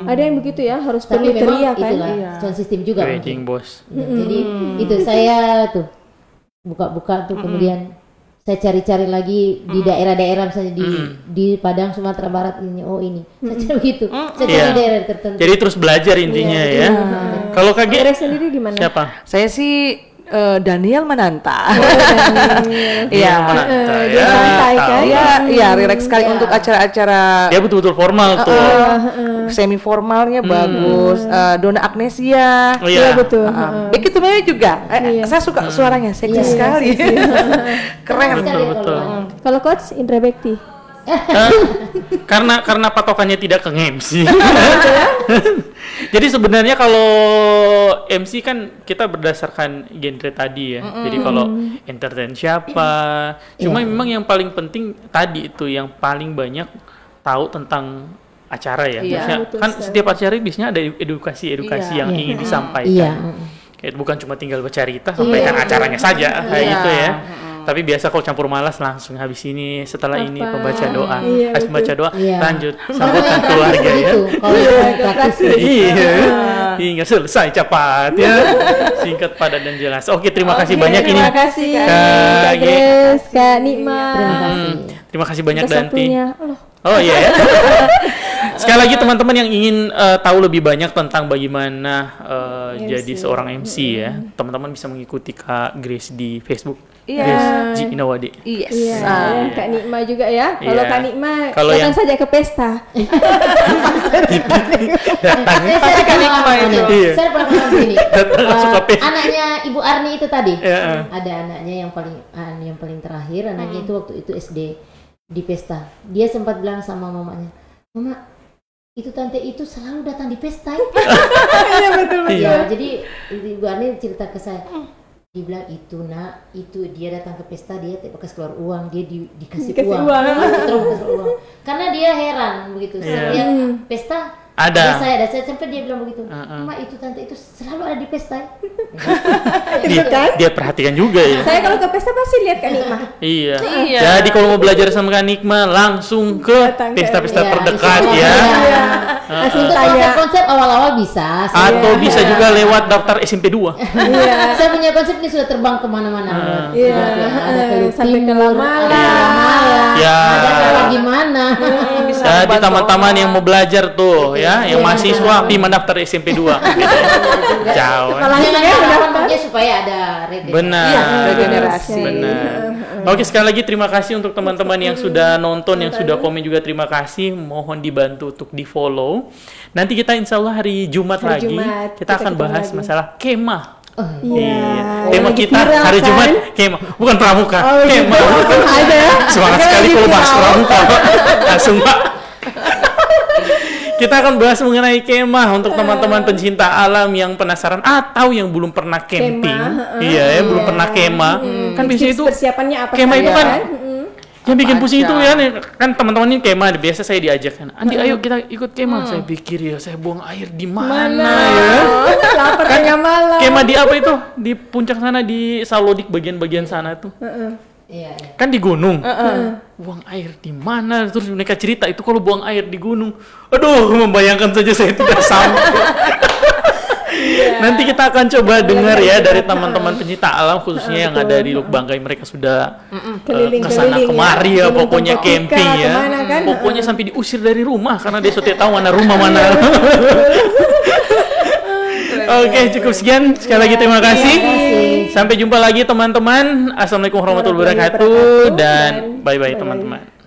Speaker 1: Ada yang begitu ya, harus perlu teriak kan?
Speaker 4: Sound system juga.
Speaker 2: Wedding bos.
Speaker 4: Jadi itu saya tuh buka-buka tuh kemudian saya cari-cari lagi di daerah-daerah misalnya di Padang Sumatera Barat ini, oh ini saya cari begitu, saya cari daerah tertentu.
Speaker 2: Jadi terus belajar intinya ya. Kalau Kak Grace
Speaker 1: sendiri gimana?
Speaker 2: Siapa?
Speaker 3: Saya sih Daniel Mananta.
Speaker 2: Iya, Mananta ya.
Speaker 1: Santai kan?
Speaker 3: Iya, relax sekali untuk acara-acara.
Speaker 2: Dia betul-betul formal tuh.
Speaker 3: Semi formalnya bagus. Donna Agnesia.
Speaker 2: Oh iya,
Speaker 1: betul.
Speaker 3: Begitu Maya juga. Saya suka suaranya, seksi sekali. Keren.
Speaker 2: Betul.
Speaker 1: Kalau coach Indra Bekti.
Speaker 2: Karena patokannya tidak ke MC. Jadi sebenarnya kalau MC kan kita berdasarkan genre tadi ya. Jadi kalau entertain siapa, cuma memang yang paling penting tadi itu yang paling banyak tahu tentang acara ya. Kan setiap acara biasanya ada edukasi yang ingin disampaikan. Kayak bukan cuma tinggal bercerita, sampaikan acaranya saja kayak gitu ya. Tapi biasa kalau campur malas langsung habis ini, setelah ini pembaca doa. Habis membaca doa lanjut sambutan keluarga ya. Hingga selesai cepat ya. Singkat, padat dan jelas. Oke, terima kasih banyak ini.
Speaker 1: Terima kasih Kak Grace, Kak Nikma.
Speaker 2: Terima kasih banyak Danti. Oh iya ya. Sekali lagi teman-teman yang ingin tahu lebih banyak tentang bagaimana jadi seorang MC ya, teman-teman bisa mengikuti Kak Grace di Facebook. Grace G Inawade.
Speaker 1: Kak Nikma juga ya. Kalau Kak Nikma datang saja ke pesta.
Speaker 4: Saya Kak Nikma itu. Saya pernah begini. Anaknya Ibu Arni itu tadi. Ada anaknya yang paling terakhir, anaknya itu waktu itu SD di pesta. Dia sempat bilang sama mamanya, "Mama, itu tante itu selalu datang di pesta." Iya betul. Ya, jadi Ibu Arni cerita ke saya. Dibilang itu nak, itu dia datang ke pesta, dia bekas keluar uang, dia dikasih uang. Karena dia heran begitu, setiap pesta ada saya sampai dia bilang begitu, "Mama, itu tante itu selalu ada di pesta."
Speaker 2: Dia perhatikan juga ya.
Speaker 1: Saya kalau ke pesta pasti lihat Kak Nikma.
Speaker 2: Iya. Jadi kalau mau belajar sama Kak Nikma langsung ke pesta-pesta terdekat ya.
Speaker 4: Untuk konsep awal-awal bisa.
Speaker 2: Atau bisa juga lewat daftar SMP 2.
Speaker 4: Saya punya konsep ini sudah terbang kemana-mana. Sampai ke Lamala. Ada gimana?
Speaker 2: Di taman-taman yang mau belajar tuh ya, yang mahasiswa mendaftar SMP 2. Jauh.
Speaker 4: Malahnya supaya ada
Speaker 3: regenerasi.
Speaker 2: Benar. Oke, sekali lagi terima kasih untuk teman-teman yang sudah nonton, yang sudah komen juga terima kasih. Mohon dibantu untuk di-follow. Nanti kita insya Allah hari Jumat lagi kita akan bahas masalah kemah. Tema kita hari Jumat kemah, bukan pramuka. Kemah. Semangat sekali kalau bahas pramuka. Langsung Pak. Kita akan bahas mengenai kemah untuk teman-teman pencinta alam yang penasaran atau yang belum pernah camping. Belum pernah kemah. Kan biasanya itu
Speaker 1: persiapannya apa?
Speaker 2: Kemah itu kan yang bikin pusing itu ya, kan teman-teman ini kemah biasa saya diajak kan. Andi ayo kita ikut kemah. Saya pikir ya saya buang air di mana ya?
Speaker 1: Lapar tengah malam.
Speaker 2: Kemah di apa itu? Di puncak sana, di Salodik bagian-bagian sana tuh. Kan di gunung. Buang air di mana? Terus mereka cerita itu kalau buang air di gunung. Aduh, membayangkan saja saya tidak sampai. Nanti kita akan coba dengar ya dari teman-teman pencinta alam khususnya yang ada di Luk Banggai, mereka sudah kesana kemari ya, pokoknya camping ya. Pokoknya sampai diusir dari rumah karena dia sudah tahu mana rumah mana. Oke, cukup sekian. Sekali lagi terima kasih. Sampai jumpa lagi teman-teman. Assalamualaikum warahmatullahi wabarakatuh dan bye-bye teman-teman.